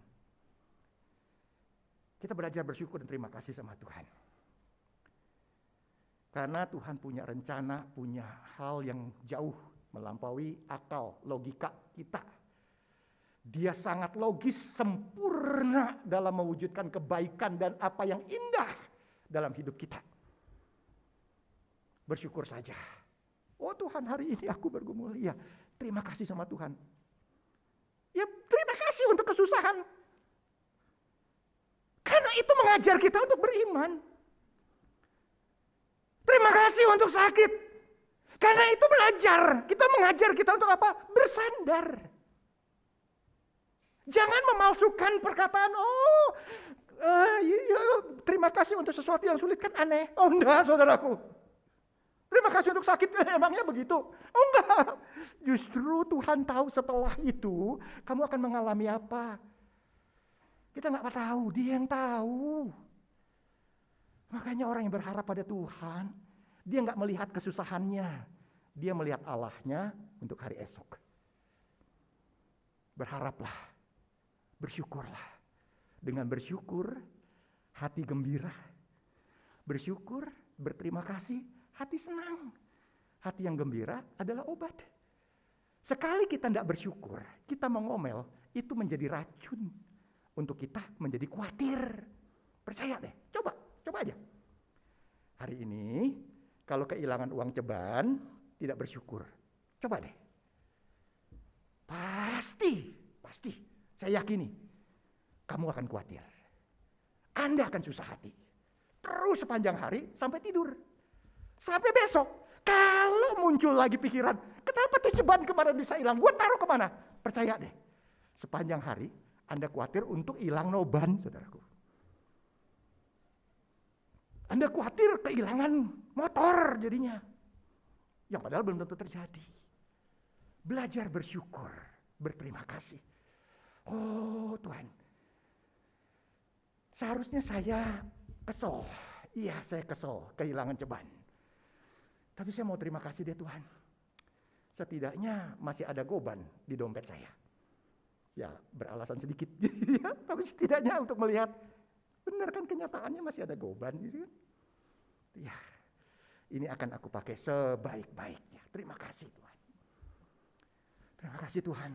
Kita belajar bersyukur dan terima kasih sama Tuhan. Karena Tuhan punya rencana, punya hal yang jauh melampaui akal, logika kita. Dia sangat logis, sempurna dalam mewujudkan kebaikan dan apa yang indah dalam hidup kita. Bersyukur saja. Oh Tuhan, hari ini aku bergumul. Ya, terima kasih sama Tuhan. Ya, terima kasih kasih untuk kesusahan. Karena itu mengajar kita untuk beriman. Terima kasih untuk sakit. Karena itu mengajar kita untuk apa? Bersandar. Jangan memalsukan perkataan, terima kasih untuk sesuatu yang sulit kan aneh. Oh enggak saudaraku. Terima kasih untuk sakit, emangnya begitu? Oh enggak. Justru Tuhan tahu setelah itu kamu akan mengalami apa. Kita nggak tahu, Dia yang tahu. Makanya orang yang berharap pada Tuhan, dia nggak melihat kesusahannya. Dia melihat Allahnya untuk hari esok. Berharaplah, bersyukurlah. Dengan bersyukur, hati gembira. Bersyukur, berterima kasih, hati senang. Hati yang gembira adalah obat. Sekali kita tidak bersyukur, kita mengomel, itu menjadi racun. Untuk kita menjadi khawatir. Percaya deh, coba aja. Hari ini, kalau kehilangan uang ceban, tidak bersyukur. Coba deh. Pasti, saya yakini, kamu akan khawatir. Anda akan susah hati. Terus sepanjang hari sampai tidur. Sampai besok, kalau muncul lagi pikiran, kenapa tuh ceban kemarin bisa hilang? Gue taruh kemana? Percaya deh, sepanjang hari Anda khawatir untuk hilang noban, saudaraku. Anda khawatir kehilangan motor jadinya. Yang padahal belum tentu terjadi. Belajar bersyukur, berterima kasih. Oh Tuhan, seharusnya saya kesel. Iya, saya kesel kehilangan ceban. Tapi saya mau terima kasih deh Tuhan. Setidaknya masih ada goban di dompet saya. Ya, beralasan sedikit. Tapi setidaknya untuk melihat, benar kan kenyataannya masih ada goban. Gitu kan? Ya, ini akan aku pakai sebaik-baiknya. Terima kasih Tuhan. Terima kasih Tuhan.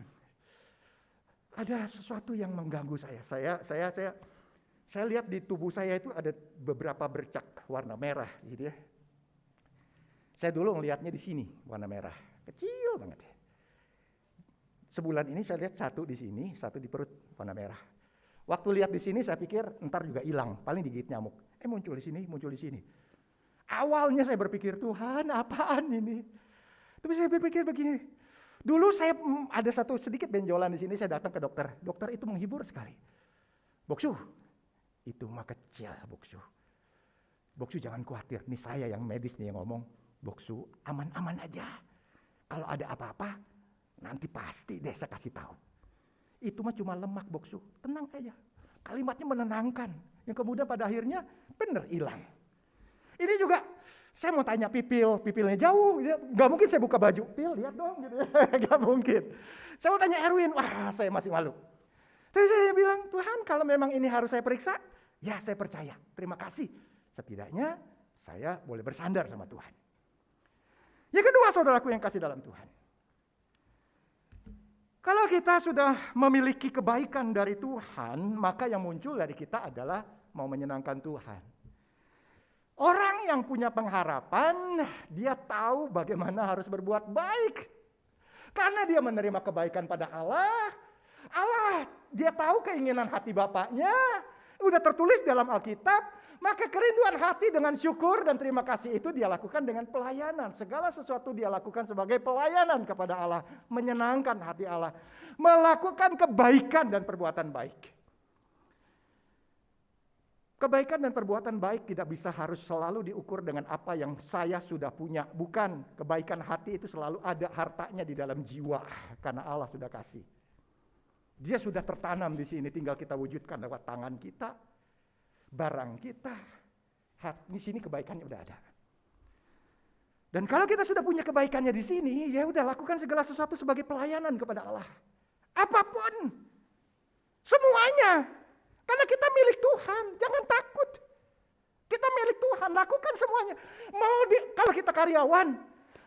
Ada sesuatu yang mengganggu saya. Saya lihat di tubuh saya itu ada beberapa bercak warna merah, gitu ya. Saya dulu ngelihatnya di sini warna merah, kecil banget. Sebulan ini saya lihat satu di sini, satu di perut warna merah. Waktu lihat di sini saya pikir ntar juga hilang, paling digigit nyamuk. Muncul di sini. Awalnya saya berpikir, Tuhan apaan ini? Tapi saya berpikir begini. Dulu saya ada satu sedikit benjolan di sini, saya datang ke dokter. Dokter itu menghibur sekali. Boksu, itu mah kecil Boksu. Boksu jangan khawatir, nih saya yang medis nih yang ngomong. Boksu aman-aman aja. Kalau ada apa-apa, nanti pasti deh saya kasih tahu. Itu mah cuma lemak Boksu, tenang aja. Kalimatnya menenangkan. Yang kemudian pada akhirnya bener hilang. Ini juga saya mau tanya pipilnya jauh, gitu. Gak mungkin saya buka baju, pil lihat dong gitu ya. Gak mungkin. Saya mau tanya Erwin, wah saya masih malu. Tapi saya bilang, Tuhan kalau memang ini harus saya periksa, ya saya percaya, terima kasih. Setidaknya saya boleh bersandar sama Tuhan. Yang kedua saudaraku yang kasih dalam Tuhan. Kalau kita sudah memiliki kebaikan dari Tuhan, maka yang muncul dari kita adalah mau menyenangkan Tuhan. Orang yang punya pengharapan, dia tahu bagaimana harus berbuat baik. Karena dia menerima kebaikan pada Allah, dia tahu keinginan hati Bapaknya, udah tertulis dalam Alkitab, maka kerinduan hati dengan syukur dan terima kasih itu dia lakukan dengan pelayanan. Segala sesuatu dia lakukan sebagai pelayanan kepada Allah, menyenangkan hati Allah, melakukan kebaikan dan perbuatan baik. Kebaikan dan perbuatan baik tidak bisa harus selalu diukur dengan apa yang saya sudah punya. Bukan, kebaikan hati itu selalu ada hartanya di dalam jiwa karena Allah sudah kasih. Dia sudah tertanam di sini, tinggal kita wujudkan lewat tangan kita, barang kita. Di sini kebaikannya udah ada. Dan kalau kita sudah punya kebaikannya di sini, ya udah lakukan segala sesuatu sebagai pelayanan kepada Allah. Apapun, semuanya. Karena kita milik Tuhan, jangan takut. Kita milik Tuhan, lakukan semuanya. Kalau kita karyawan,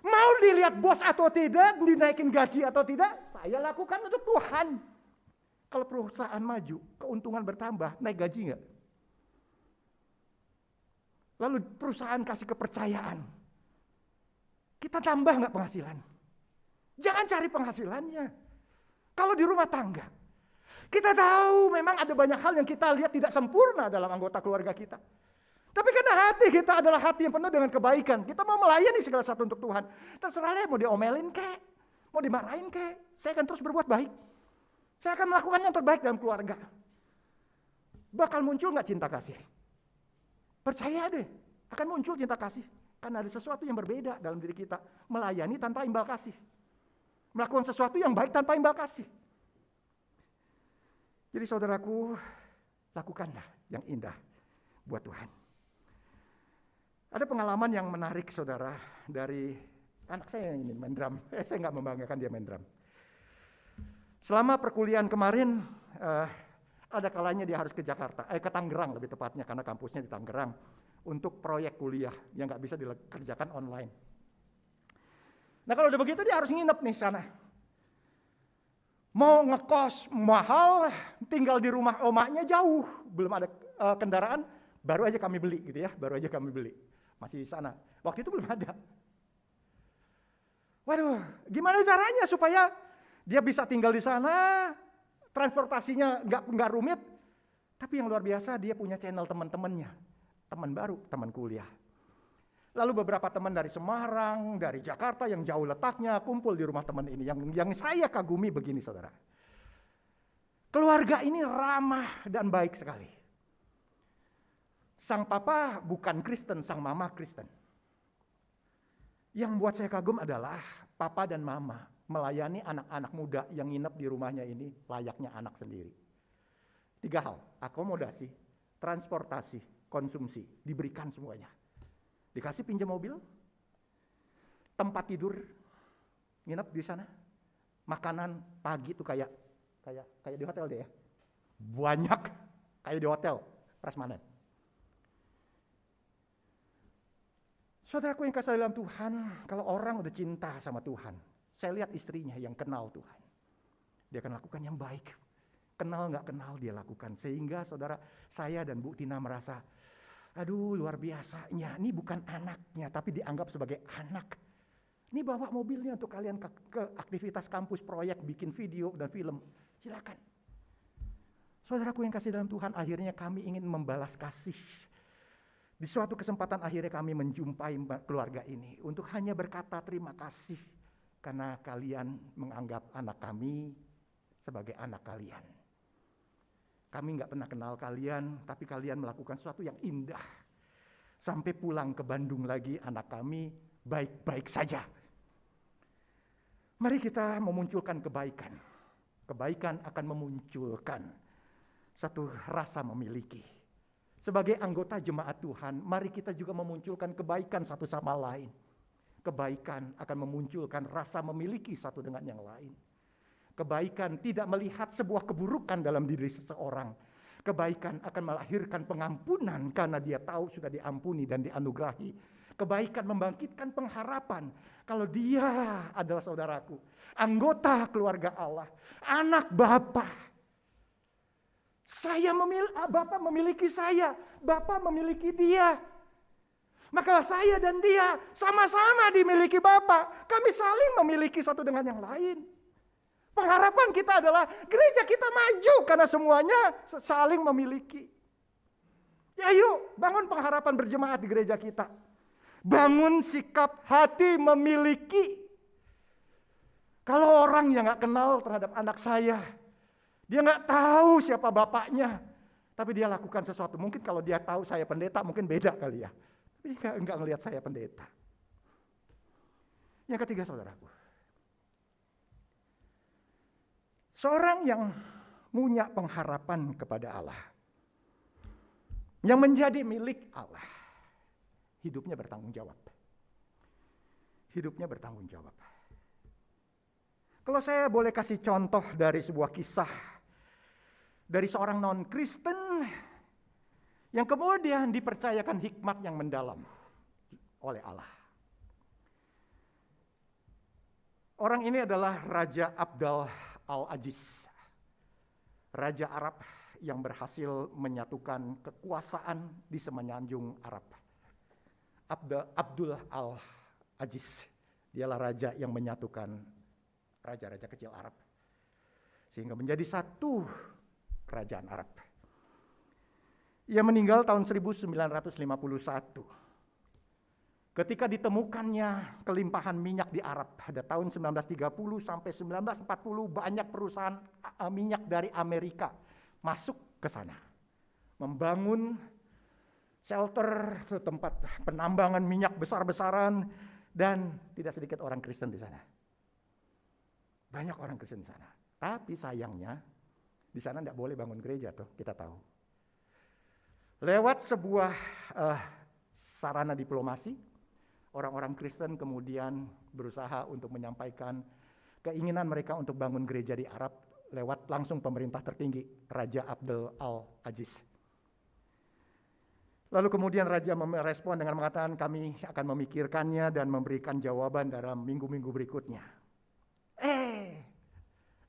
mau dilihat bos atau tidak, dinaikin gaji atau tidak, saya lakukan untuk Tuhan. Kalau perusahaan maju, keuntungan bertambah, naik gaji enggak? Lalu perusahaan kasih kepercayaan. Kita tambah enggak penghasilan? Jangan cari penghasilannya. Kalau di rumah tangga, Kita tahu memang ada banyak hal yang kita lihat tidak sempurna dalam anggota keluarga kita. Tapi karena hati kita adalah hati yang penuh dengan kebaikan, kita mau melayani segala sesuatu untuk Tuhan. Terserah lah, mau diomelin kek, mau dimarahin kek, saya akan terus berbuat baik. Saya akan melakukan yang terbaik dalam keluarga. Bakal muncul gak cinta kasih? Percaya deh, akan muncul cinta kasih. Karena ada sesuatu yang berbeda dalam diri kita. Melayani tanpa imbal kasih. Melakukan sesuatu yang baik tanpa imbal kasih. Jadi saudaraku, lakukanlah yang indah buat Tuhan. Ada pengalaman yang menarik saudara dari anak saya yang ini main drum. Saya nggak membanggakan dia main drum. Selama perkuliahan kemarin, ada kalanya dia harus ke Jakarta, ke Tangerang lebih tepatnya karena kampusnya di Tangerang untuk proyek kuliah yang nggak bisa dikerjakan online. Nah kalau udah begitu dia harus nginep nih sana. Mau ngekos mahal, tinggal di rumah omaknya jauh, belum ada kendaraan, baru aja kami beli gitu ya, baru aja kami beli. Masih di sana. Waktu itu belum ada. Waduh, gimana caranya supaya dia bisa tinggal di sana, transportasinya nggak rumit, tapi yang luar biasa dia punya channel teman-temannya, teman baru, teman kuliah. Lalu beberapa teman dari Semarang, dari Jakarta yang jauh letaknya kumpul di rumah teman ini. Yang saya kagumi begini saudara. Keluarga ini ramah dan baik sekali. Sang papa bukan Kristen, sang mama Kristen. Yang buat saya kagum adalah papa dan mama melayani anak-anak muda yang nginep di rumahnya ini layaknya anak sendiri. 3 hal, akomodasi, transportasi, konsumsi, diberikan semuanya. Dikasih pinjam mobil, tempat tidur, nginep di sana, makanan pagi itu kayak di hotel deh ya, banyak kayak di hotel, prasmanan. Saudaraku yang kasih dalam Tuhan, kalau orang udah cinta sama Tuhan, saya lihat istrinya yang kenal Tuhan, dia akan lakukan yang baik, kenal nggak kenal dia lakukan, sehingga saudara saya dan Bu Tina merasa, aduh luar biasanya, ini bukan anaknya tapi dianggap sebagai anak. Ini bawa mobilnya untuk kalian ke aktivitas kampus, proyek, bikin video dan film. Silakan. Saudaraku yang kasih dalam Tuhan, akhirnya kami ingin membalas kasih. Di suatu kesempatan akhirnya kami menjumpai keluarga ini untuk hanya berkata terima kasih karena kalian menganggap anak kami sebagai anak kalian. Kami nggak pernah kenal kalian, tapi kalian melakukan sesuatu yang indah. Sampai pulang ke Bandung lagi, anak kami baik-baik saja. Mari kita memunculkan kebaikan. Kebaikan akan memunculkan satu rasa memiliki. Sebagai anggota jemaat Tuhan, mari kita juga memunculkan kebaikan satu sama lain. Kebaikan akan memunculkan rasa memiliki satu dengan yang lain. Kebaikan tidak melihat sebuah keburukan dalam diri seseorang. Kebaikan akan melahirkan pengampunan karena dia tahu sudah diampuni dan dianugerahi. Kebaikan membangkitkan pengharapan kalau dia adalah saudaraku, anggota keluarga Allah, anak Bapa. Bapa memiliki saya, Bapa memiliki dia. Maka saya dan dia sama-sama dimiliki Bapa. Kami saling memiliki satu dengan yang lain. Pengharapan kita adalah gereja kita maju karena semuanya saling memiliki. Ya yuk, bangun pengharapan berjemaat di gereja kita. Bangun sikap hati memiliki. Kalau orang yang gak kenal terhadap anak saya, dia gak tahu siapa bapaknya, tapi dia lakukan sesuatu. Mungkin kalau dia tahu saya pendeta, mungkin beda kali ya. Tapi dia gak ngelihat saya pendeta. Yang ketiga saudaraku. Seorang yang punya pengharapan kepada Allah, yang menjadi milik Allah, hidupnya bertanggung jawab. Hidupnya bertanggung jawab. Kalau saya boleh kasih contoh dari sebuah kisah dari seorang non-Kristen yang kemudian dipercayakan hikmat yang mendalam oleh Allah. Orang ini adalah Raja Abdul Al-Aziz, Raja Arab yang berhasil menyatukan kekuasaan di semenanjung Arab. Abdul Al-Aziz, dialah raja yang menyatukan raja-raja kecil Arab. Sehingga menjadi satu kerajaan Arab. Ia meninggal tahun 1951. Ketika ditemukannya kelimpahan minyak di Arab pada tahun 1930 sampai 1940, banyak perusahaan minyak dari Amerika masuk ke sana, membangun shelter, tempat penambangan minyak besar-besaran, dan tidak sedikit orang Kristen di sana. Banyak orang Kristen di sana. Tapi sayangnya di sana tidak boleh bangun gereja, tuh kita tahu. Lewat sebuah sarana diplomasi, orang-orang Kristen kemudian berusaha untuk menyampaikan keinginan mereka untuk bangun gereja di Arab lewat langsung pemerintah tertinggi, Raja Abdul Al-Aziz. Lalu kemudian Raja merespon dengan mengatakan, kami akan memikirkannya dan memberikan jawaban dalam minggu-minggu berikutnya.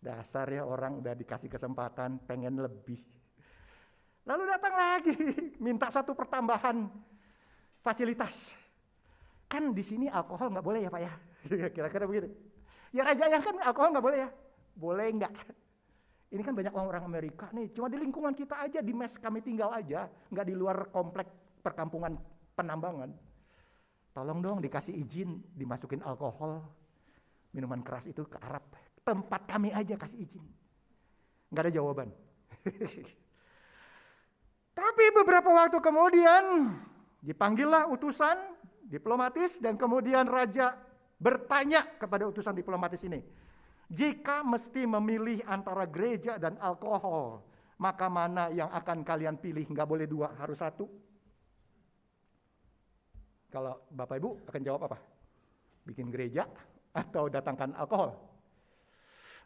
Dasar ya, orang udah dikasih kesempatan pengen lebih. Lalu datang lagi, minta satu pertambahan fasilitas. Kan di sini alkohol nggak boleh ya Pak ya? Kira-kira begitu. Ya Raja yang kan alkohol nggak boleh ya? Boleh nggak? Ini kan banyak orang Amerika nih, cuma di lingkungan kita aja, di mes kami tinggal aja, nggak di luar komplek perkampungan penambangan. Tolong dong dikasih izin dimasukin alkohol, minuman keras itu ke Arab. Tempat kami aja kasih izin. Nggak ada jawaban. Tapi beberapa waktu kemudian dipanggillah utusan diplomatis dan kemudian raja bertanya kepada utusan diplomatis ini, jika mesti memilih antara gereja dan alkohol, maka mana yang akan kalian pilih? Nggak boleh dua, harus satu. Kalau Bapak Ibu akan jawab apa? Bikin gereja atau datangkan alkohol?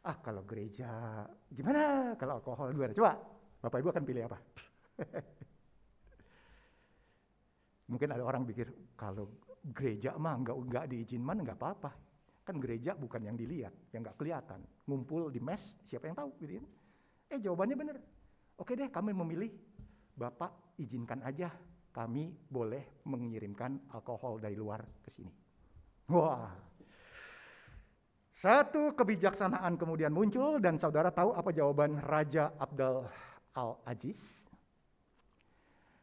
Kalau gereja gimana? Kalau alkohol gimana? Coba Bapak Ibu akan pilih apa? Mungkin ada orang pikir kalau gereja mah nggak diizin mana nggak apa-apa, kan gereja bukan yang dilihat, yang nggak kelihatan, ngumpul di mes siapa yang tahu gitu kan? Jawabannya benar. Oke deh, kami memilih Bapak izinkan aja kami boleh mengirimkan alkohol dari luar ke sini. Wah, satu kebijaksanaan kemudian muncul dan saudara tahu apa jawaban Raja Abdul Al-Aziz?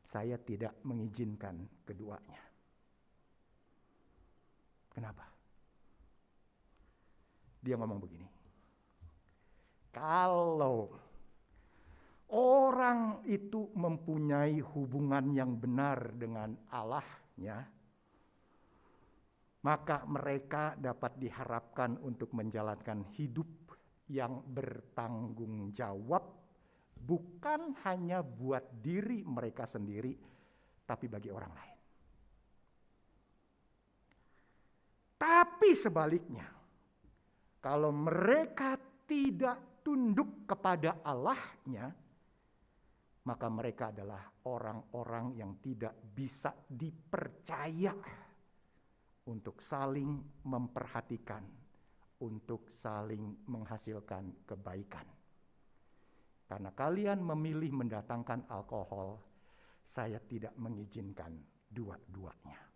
Saya tidak mengizinkan keduanya. Kenapa? Dia ngomong begini, kalau orang itu mempunyai hubungan yang benar dengan Allahnya, maka mereka dapat diharapkan untuk menjalankan hidup yang bertanggung jawab, bukan hanya buat diri mereka sendiri, tapi bagi orang lain. Tapi sebaliknya, kalau mereka tidak tunduk kepada Allahnya, maka mereka adalah orang-orang yang tidak bisa dipercaya untuk saling memperhatikan, untuk saling menghasilkan kebaikan. Karena kalian memilih mendatangkan alkohol, saya tidak mengizinkan dua-duanya.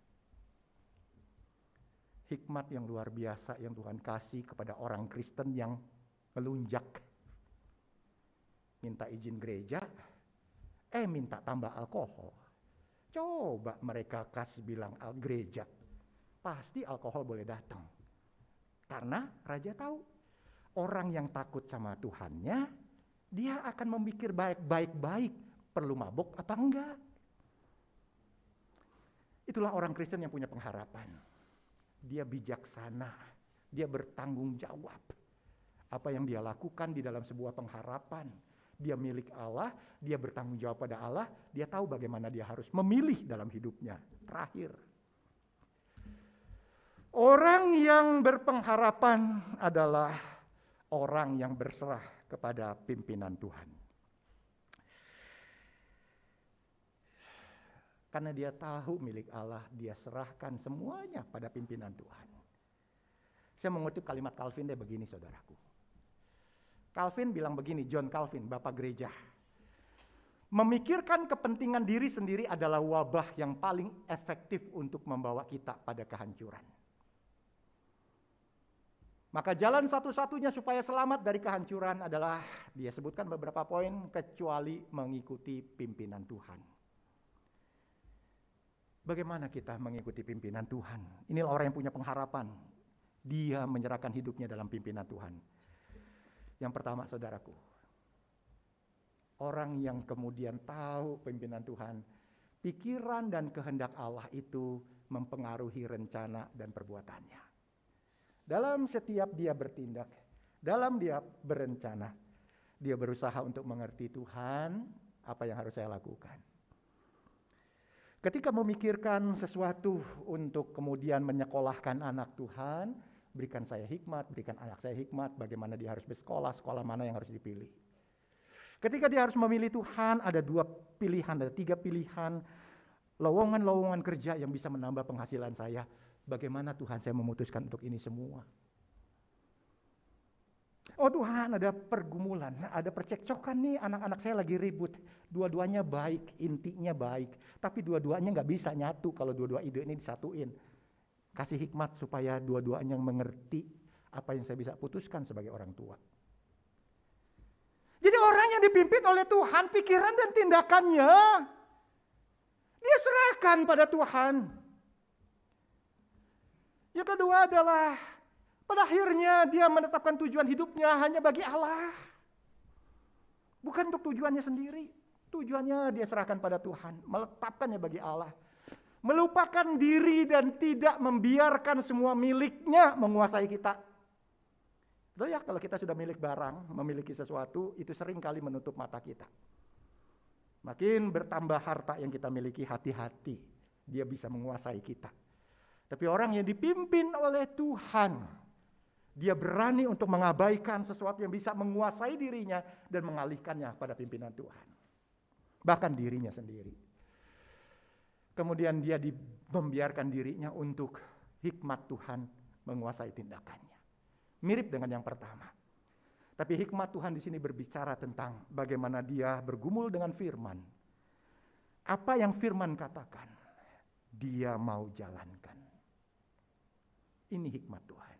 Hikmat yang luar biasa yang Tuhan kasih kepada orang Kristen yang melunjak. Minta izin gereja, minta tambah alkohol. Coba mereka kasih bilang gereja, pasti alkohol boleh datang. Karena raja tahu, orang yang takut sama Tuhannya, dia akan memikir baik-baik, perlu mabuk apa enggak. Itulah orang Kristen yang punya pengharapan. Dia bijaksana, dia bertanggung jawab. Apa yang dia lakukan di dalam sebuah pengharapan, dia milik Allah, dia bertanggung jawab pada Allah, dia tahu bagaimana dia harus memilih dalam hidupnya. Terakhir, orang yang berpengharapan adalah orang yang berserah kepada pimpinan Tuhan. Karena dia tahu milik Allah, dia serahkan semuanya pada pimpinan Tuhan. Saya mengutip kalimat Calvin deh begini saudaraku. Calvin bilang begini, John Calvin, Bapak Gereja. Memikirkan kepentingan diri sendiri adalah wabah yang paling efektif untuk membawa kita pada kehancuran. Maka jalan satu-satunya supaya selamat dari kehancuran adalah, dia sebutkan beberapa poin, kecuali mengikuti pimpinan Tuhan. Bagaimana kita mengikuti pimpinan Tuhan? Inilah orang yang punya pengharapan. Dia menyerahkan hidupnya dalam pimpinan Tuhan. Yang pertama, saudaraku, orang yang kemudian tahu pimpinan Tuhan, pikiran dan kehendak Allah itu mempengaruhi rencana dan perbuatannya. Dalam setiap dia bertindak, dalam dia berencana, dia berusaha untuk mengerti Tuhan, apa yang harus saya lakukan. Ketika memikirkan sesuatu untuk kemudian menyekolahkan anak Tuhan, berikan saya hikmat, berikan anak saya hikmat, bagaimana dia harus bersekolah, sekolah mana yang harus dipilih. Ketika dia harus memilih Tuhan, ada 2 pilihan, ada 3 pilihan, lowongan-lowongan kerja yang bisa menambah penghasilan saya. Bagaimana Tuhan saya memutuskan untuk ini semua? Oh Tuhan, ada pergumulan, ada percekcokan nih, anak-anak saya lagi ribut. Dua-duanya baik, intinya baik. Tapi dua-duanya gak bisa nyatu kalau dua-dua ide ini disatuin. Kasih hikmat supaya dua-duanya mengerti apa yang saya bisa putuskan sebagai orang tua. Jadi orang yang dipimpin oleh Tuhan, pikiran dan tindakannya, dia serahkan pada Tuhan. Yang kedua adalah, pada akhirnya dia menetapkan tujuan hidupnya hanya bagi Allah. Bukan untuk tujuannya sendiri. Tujuannya dia serahkan pada Tuhan, meletakkannya bagi Allah. Melupakan diri dan tidak membiarkan semua miliknya menguasai kita. Betul ya, kalau kita sudah milik barang, memiliki sesuatu, itu sering kali menutup mata kita. Makin bertambah harta yang kita miliki, hati-hati. Dia bisa menguasai kita. Tapi orang yang dipimpin oleh Tuhan, dia berani untuk mengabaikan sesuatu yang bisa menguasai dirinya dan mengalihkannya pada pimpinan Tuhan. Bahkan dirinya sendiri. Kemudian dia membiarkan dirinya untuk hikmat Tuhan menguasai tindakannya. Mirip dengan yang pertama. Tapi hikmat Tuhan di sini berbicara tentang bagaimana dia bergumul dengan firman. Apa yang firman katakan, dia mau jalankan. Ini hikmat Tuhan.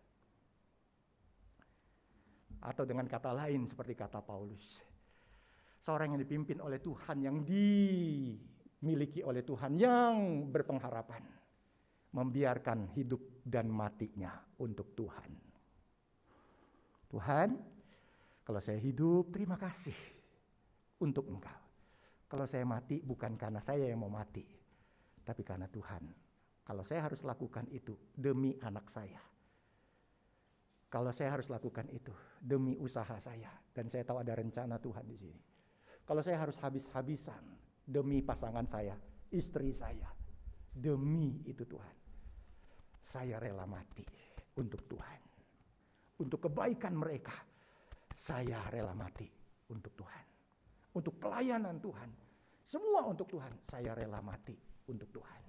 Atau dengan kata lain seperti kata Paulus. Seorang yang dipimpin oleh Tuhan, yang dimiliki oleh Tuhan, yang berpengharapan. Membiarkan hidup dan matinya untuk Tuhan. Tuhan, kalau saya hidup terima kasih untuk Engkau. Kalau saya mati bukan karena saya yang mau mati, tapi karena Tuhan. Kalau saya harus lakukan itu demi anak saya. Kalau saya harus lakukan itu demi usaha saya. Dan saya tahu ada rencana Tuhan di sini. Kalau saya harus habis-habisan demi pasangan saya, istri saya. Demi itu Tuhan. Saya rela mati untuk Tuhan. Untuk kebaikan mereka. Saya rela mati untuk Tuhan. Untuk pelayanan Tuhan. Semua untuk Tuhan. Saya rela mati untuk Tuhan.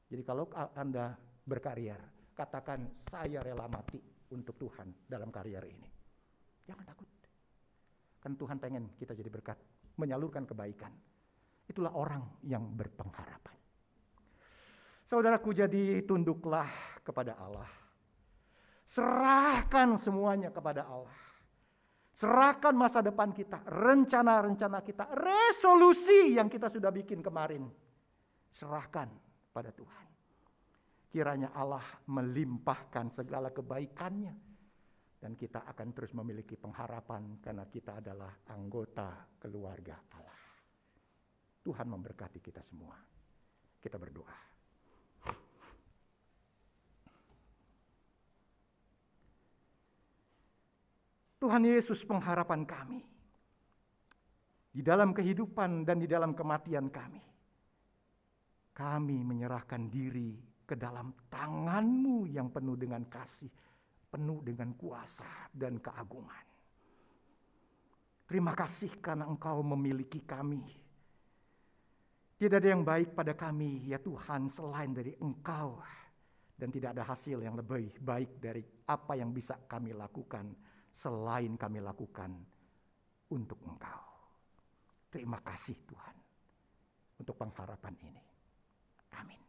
Jadi kalau Anda berkarier, katakan saya rela mati untuk Tuhan dalam karier ini. Jangan takut. Kan Tuhan pengen kita jadi berkat, menyalurkan kebaikan. Itulah orang yang berpengharapan. Saudaraku, jadi tunduklah kepada Allah. Serahkan semuanya kepada Allah. Serahkan masa depan kita, rencana-rencana kita, resolusi yang kita sudah bikin kemarin. Serahkan pada Tuhan. Kiranya Allah melimpahkan segala kebaikannya. Dan kita akan terus memiliki pengharapan karena kita adalah anggota keluarga Allah. Tuhan memberkati kita semua. Kita berdoa. Tuhan Yesus, pengharapan kami. Di dalam kehidupan dan di dalam kematian kami. Kami menyerahkan diri ke dalam tangan-Mu yang penuh dengan kasih, penuh dengan kuasa dan keagungan. Terima kasih karena Engkau memiliki kami. Tidak ada yang baik pada kami, ya Tuhan, selain dari Engkau. Dan tidak ada hasil yang lebih baik dari apa yang bisa kami lakukan selain kami lakukan untuk Engkau. Terima kasih Tuhan untuk pengharapan ini. Amin.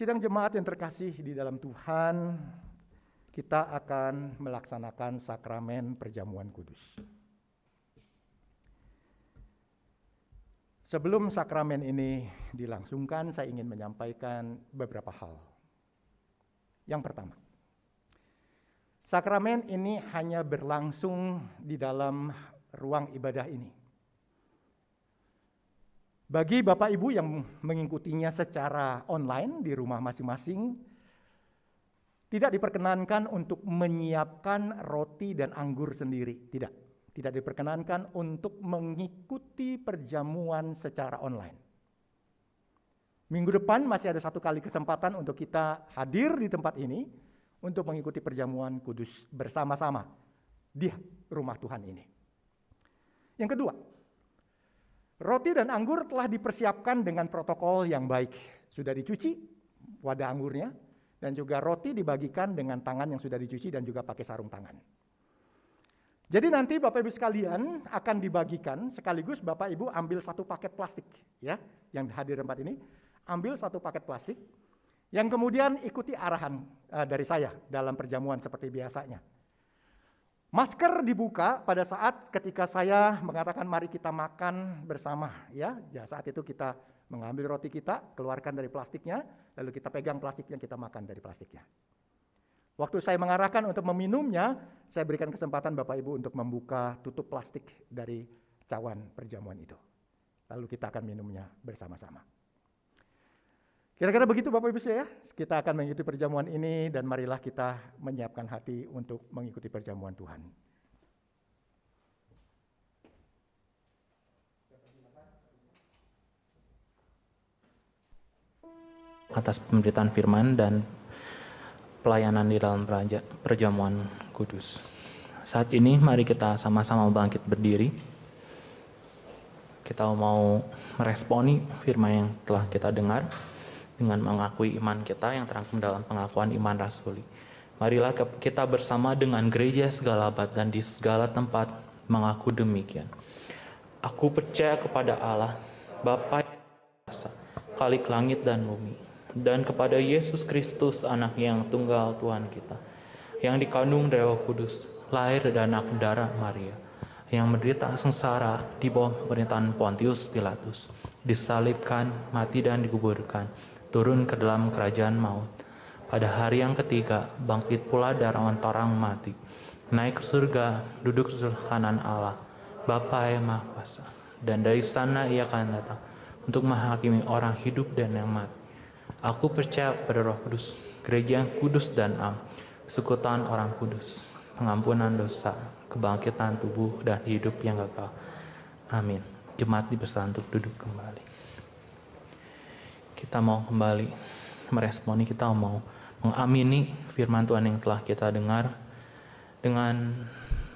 Sidang jemaat yang terkasih di dalam Tuhan, kita akan melaksanakan sakramen perjamuan kudus. Sebelum sakramen ini dilangsungkan, saya ingin menyampaikan beberapa hal. Yang pertama, sakramen ini hanya berlangsung di dalam ruang ibadah ini. Bagi Bapak Ibu yang mengikutinya secara online di rumah masing-masing, tidak diperkenankan untuk menyiapkan roti dan anggur sendiri. Tidak diperkenankan untuk mengikuti perjamuan secara online. Minggu depan masih ada 1 kali kesempatan untuk kita hadir di tempat ini untuk mengikuti perjamuan kudus bersama-sama di rumah Tuhan ini. Yang kedua, roti dan anggur telah dipersiapkan dengan protokol yang baik. Sudah dicuci wadah anggurnya, dan juga roti dibagikan dengan tangan yang sudah dicuci dan juga pakai sarung tangan. Jadi nanti Bapak Ibu sekalian akan dibagikan, sekaligus Bapak Ibu ambil 1 paket plastik, ya, yang hadir di tempat ini, ambil 1 paket plastik, yang kemudian ikuti arahan dari saya dalam perjamuan seperti biasanya. Masker dibuka pada saat ketika saya mengatakan mari kita makan bersama, ya saat itu kita mengambil roti kita, keluarkan dari plastiknya, lalu kita pegang plastiknya, kita makan dari plastiknya. Waktu saya mengarahkan untuk meminumnya, saya berikan kesempatan Bapak Ibu untuk membuka tutup plastik dari cawan perjamuan itu. Lalu kita akan minumnya bersama-sama. Kira-kira begitu Bapak Ibu saya, kita akan mengikuti perjamuan ini dan marilah kita menyiapkan hati untuk mengikuti perjamuan Tuhan. Atas pemberitaan firman dan pelayanan di dalam perjamuan kudus. Saat ini mari kita sama-sama bangkit berdiri. Kita mau meresponi firman yang telah kita dengar dengan mengakui iman kita yang terangkum dalam pengakuan iman rasuli. Marilah kita bersama dengan gereja segala abad dan di segala tempat mengaku demikian. Aku percaya kepada Allah, Bapa yang kuasa, Khalik langit dan bumi, dan kepada Yesus Kristus, anak yang tunggal Tuhan kita, yang dikandung dari Roh Kudus, lahir dan anak darah Maria, yang menderita sengsara di bawah pemerintahan Pontius Pilatus, disalibkan, mati dan dikuburkan, turun ke dalam kerajaan maut. Pada hari yang ketiga, bangkit pula dari antara orang mati, naik ke surga, duduk di sebelah kanan Allah, Bapa yang Maha Kuasa, dan dari sana ia akan datang untuk menghakimi orang hidup dan yang mati. Aku percaya pada Roh Kudus, gereja yang kudus dan am, persekutuan orang kudus, pengampunan dosa, kebangkitan tubuh dan hidup yang kekal. Amin. Jemaat dipersilakan untuk duduk kembali. Kita mau kembali meresponi, kita mau mengamini firman Tuhan yang telah kita dengar dengan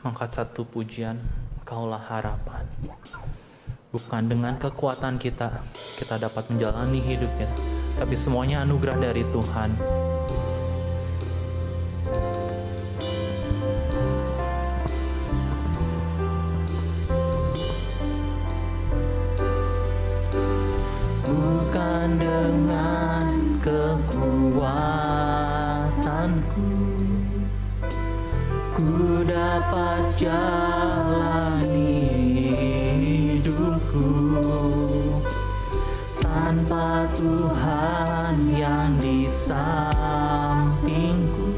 mengangkat 1 pujian, Kaulah harapan. Bukan dengan kekuatan kita dapat menjalani hidup kita, tapi semuanya anugerah dari Tuhan. Bukan dengan kekuatanku ku dapat jalani hidupku, tanpa Tuhan yang di sampingku,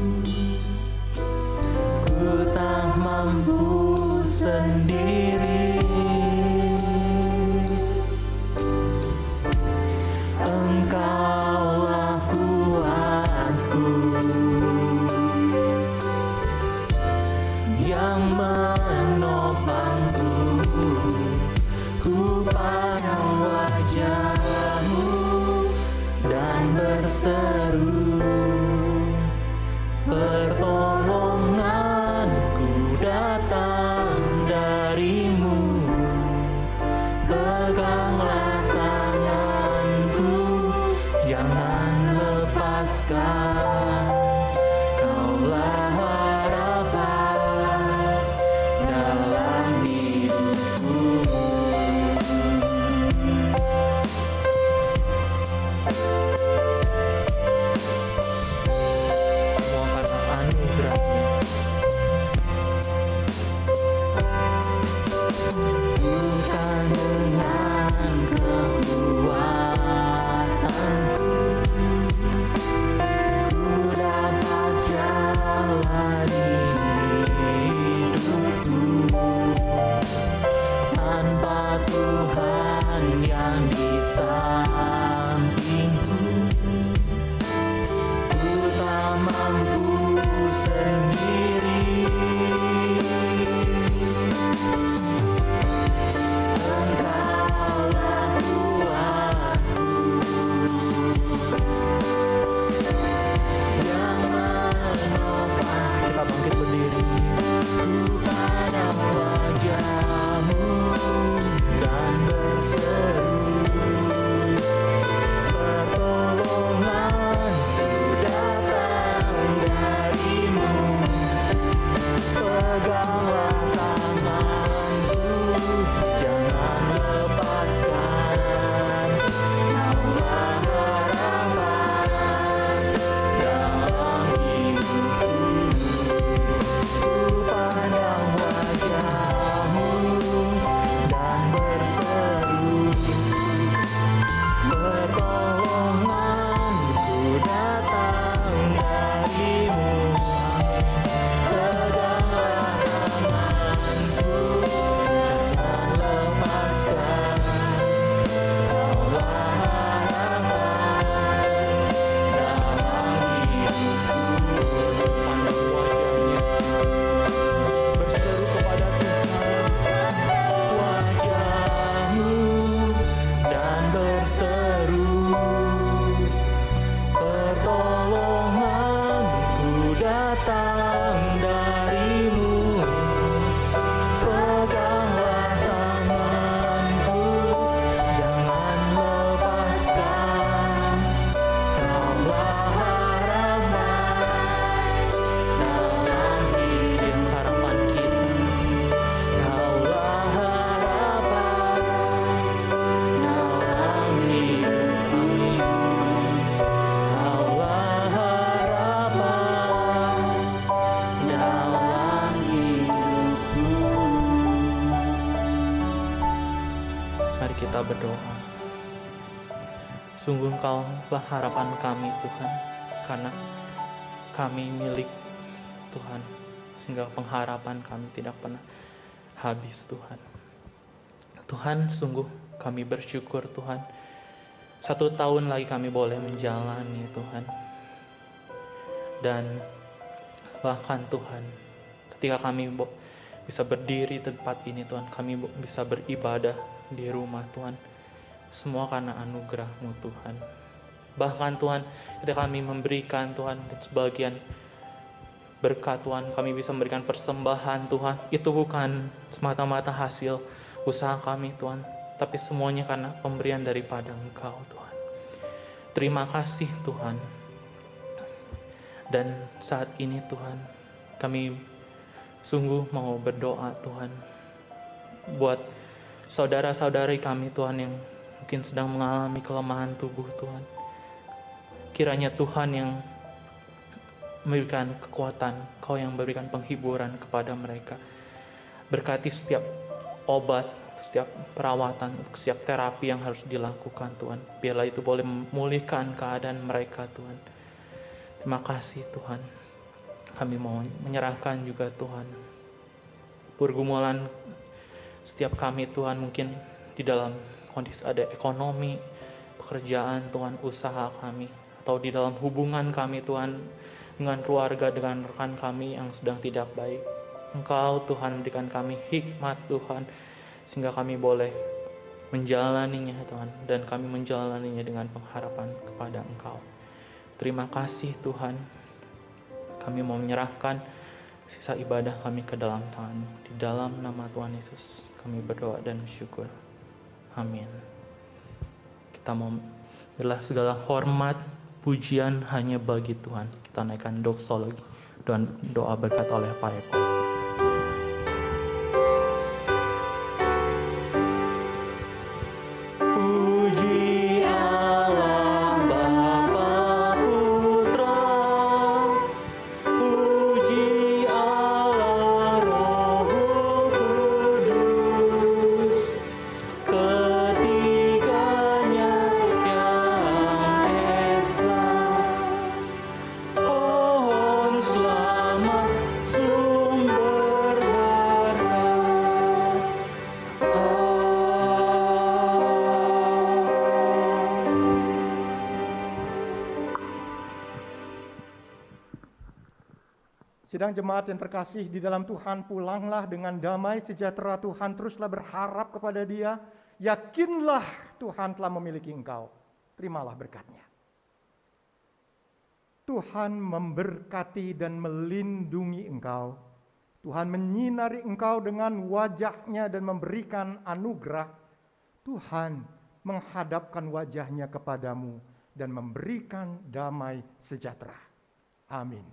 ku tak mampu sendiri. Engkaulah kuatku yang menopangku, ku pandang wajah-Mu dan berseru, pertolonganku datang dari-Mu, peganglah tanganku, jangan lepaskan. Kaulah harapan dalam hidupku. Sungguh Engkau-lah harapan kami Tuhan, karena kami milik Tuhan, sehingga pengharapan kami tidak pernah habis Tuhan. Tuhan, sungguh kami bersyukur Tuhan, 1 tahun lagi kami boleh menjalani Tuhan. Dan bahkan Tuhan, ketika kami bisa berdiri di tempat ini Tuhan, kami bisa beribadah di rumah Tuhan, semua karena anugerah-Mu Tuhan. Bahkan Tuhan, ketika kami memberikan Tuhan sebagian berkat Tuhan, kami bisa memberikan persembahan Tuhan, itu bukan semata-mata hasil usaha kami Tuhan, tapi semuanya karena pemberian daripada Engkau Tuhan. Terima kasih Tuhan. Dan saat ini Tuhan, kami sungguh mau berdoa Tuhan buat saudara-saudari kami Tuhan yang mungkin sedang mengalami kelemahan tubuh Tuhan. Kiranya Tuhan yang memberikan kekuatan, Kau yang memberikan penghiburan kepada mereka. Berkati setiap obat, setiap perawatan, setiap terapi yang harus dilakukan Tuhan. Biarlah itu boleh memulihkan keadaan mereka Tuhan. Terima kasih Tuhan. Kami mau menyerahkan juga Tuhan pergumulan setiap kami Tuhan, mungkin di dalam kondisi ada ekonomi, pekerjaan Tuhan, usaha kami, atau di dalam hubungan kami Tuhan dengan keluarga, dengan rekan kami yang sedang tidak baik. Engkau Tuhan berikan kami hikmat Tuhan, sehingga kami boleh menjalaninya Tuhan, dan kami menjalaninya dengan pengharapan kepada Engkau. Terima kasih Tuhan. Kami mau menyerahkan sisa ibadah kami ke dalam Tuhan. Di dalam nama Tuhan Yesus kami berdoa dan bersyukur. Amin. Kita mau berilah segala hormat, pujian hanya bagi Tuhan. Kita naikkan doksologi dan doa berkat oleh Pak Eko. Sidang jemaat yang terkasih di dalam Tuhan, pulanglah dengan damai sejahtera Tuhan, teruslah berharap kepada Dia, yakinlah Tuhan telah memiliki engkau, terimalah berkatnya. Tuhan memberkati dan melindungi engkau, Tuhan menyinari engkau dengan wajah-Nya dan memberikan anugerah, Tuhan menghadapkan wajah-Nya kepadamu dan memberikan damai sejahtera. Amin.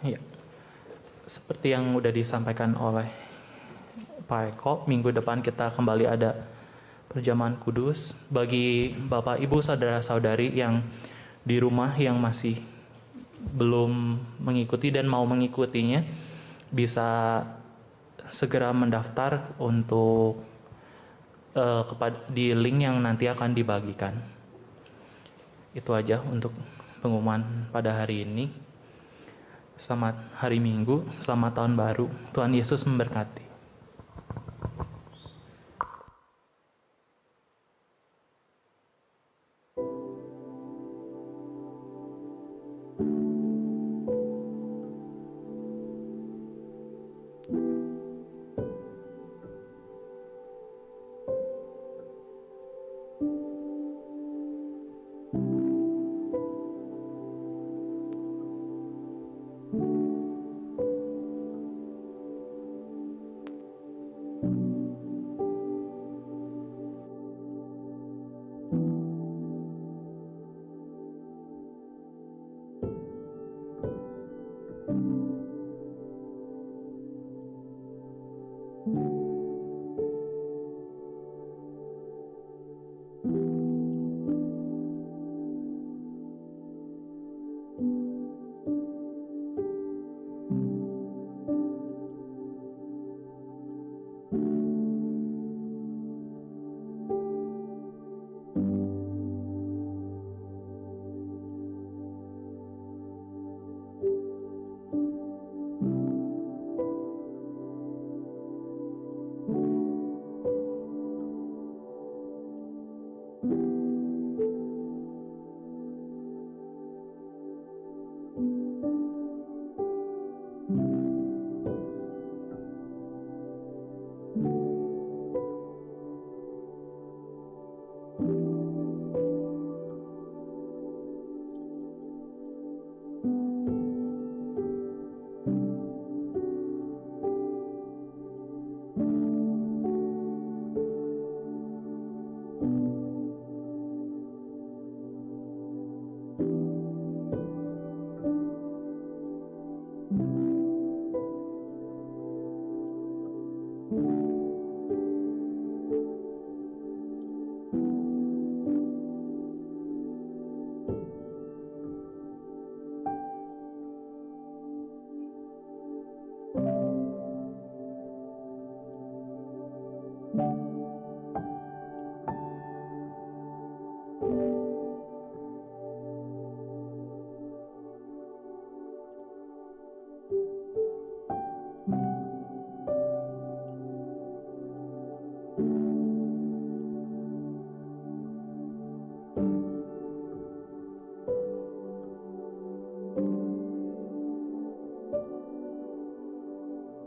Ya, seperti yang udah disampaikan oleh Pak Eko, minggu depan kita kembali ada perjamuan kudus. Bagi Bapak, Ibu, Saudara-saudari yang di rumah yang masih belum mengikuti dan mau mengikutinya, bisa segera mendaftar untuk di link yang nanti akan dibagikan. Itu aja untuk pengumuman pada hari ini. Selamat hari Minggu, selamat tahun baru. Tuhan Yesus memberkati.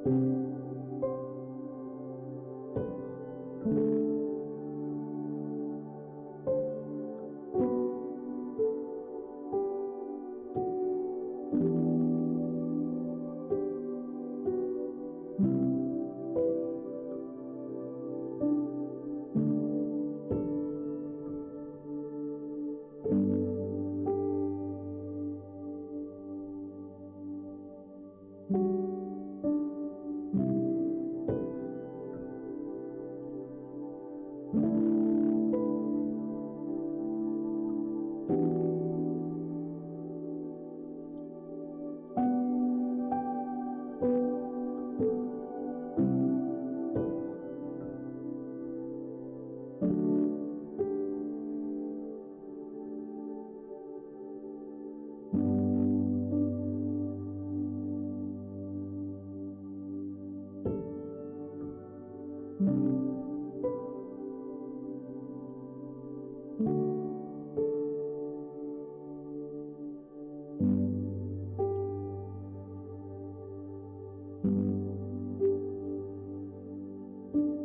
Tuhan.